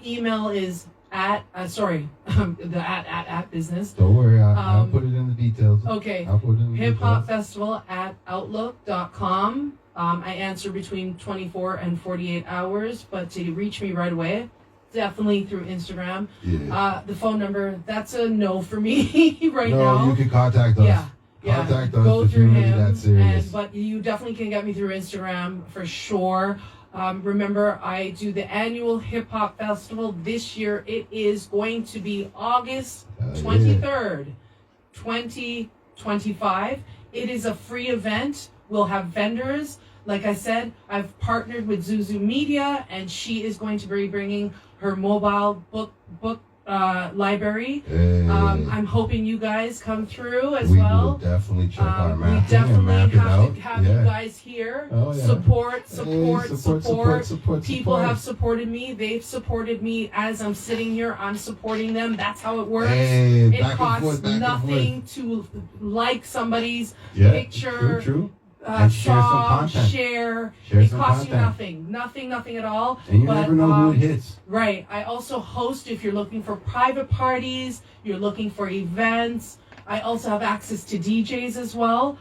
Email is the at business. Don't worry, I'll put it in the details. Okay. I'll put it in the Hip Hop details. Festival at outlook.com. I answer between 24 and 48 hours, but to reach me right away, definitely through Instagram. Yeah. The phone number, that's a no for me now. No, you can contact us. Yeah. Contact us go if through you're really him, that serious. but you definitely can get me through Instagram for sure. Remember, I do the annual Hip Hop Festival. This year, it is going to be August 23rd, 2025. It is a free event. We'll have vendors. Like I said, I've partnered with Zuzu Media, and she is going to be bringing her mobile book library. I'm hoping you guys come through as well. We will definitely check our mapping we definitely and map it out. have you guys here. Support. People have supported me. They've supported me as I'm sitting here. I'm supporting them. That's how it works. It costs nothing to like somebody's picture. True. And share some content. Share Share it some costs content. you nothing at all. And you never know who it hits. Right. I also host if you're looking for private parties, you're looking for events. I also have access to DJs as well.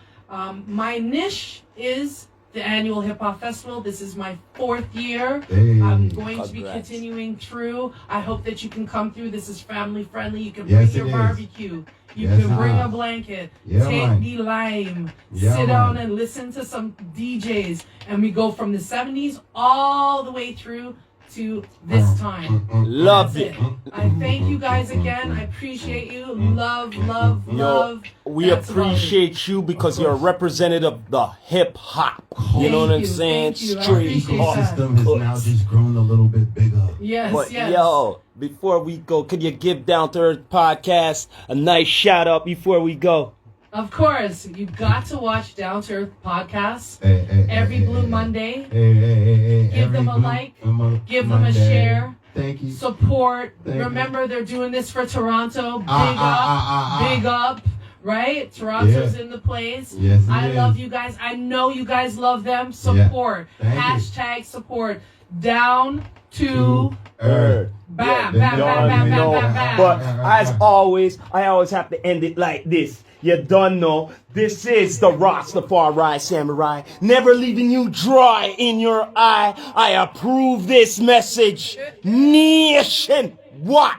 My niche is the annual Hip Hop Festival. This is my 4th year. I'm going to be continuing through. I hope that you can come through. This is family friendly. You can bring your barbecue. You can bring a blanket, take the lime, sit down and listen to some DJs. And we go from the 70s all the way through to this time. Love it. I thank you guys again. I appreciate you. Love. We appreciate you because you're a representative of the hip hop. You know what I'm saying? Straight system has now just grown a little bit bigger. Yes. Yo, before we go, could you give Down to Earth Podcast a nice shout out before we go? Of course, you got to watch Down to Earth Podcast every Blue Monday. Give them a like, give them a share. Thank you. Support. Remember, they're doing this for Toronto. Big up. Right? Toronto's in the place. Yes, I love you guys. I know you guys love them. Support. Hashtag support. Down to Earth. Bam. But as always, I always have to end it like this. You don't know. This is the Rastafari Samurai, never leaving you dry in your eye. I approve this message. Nation. What?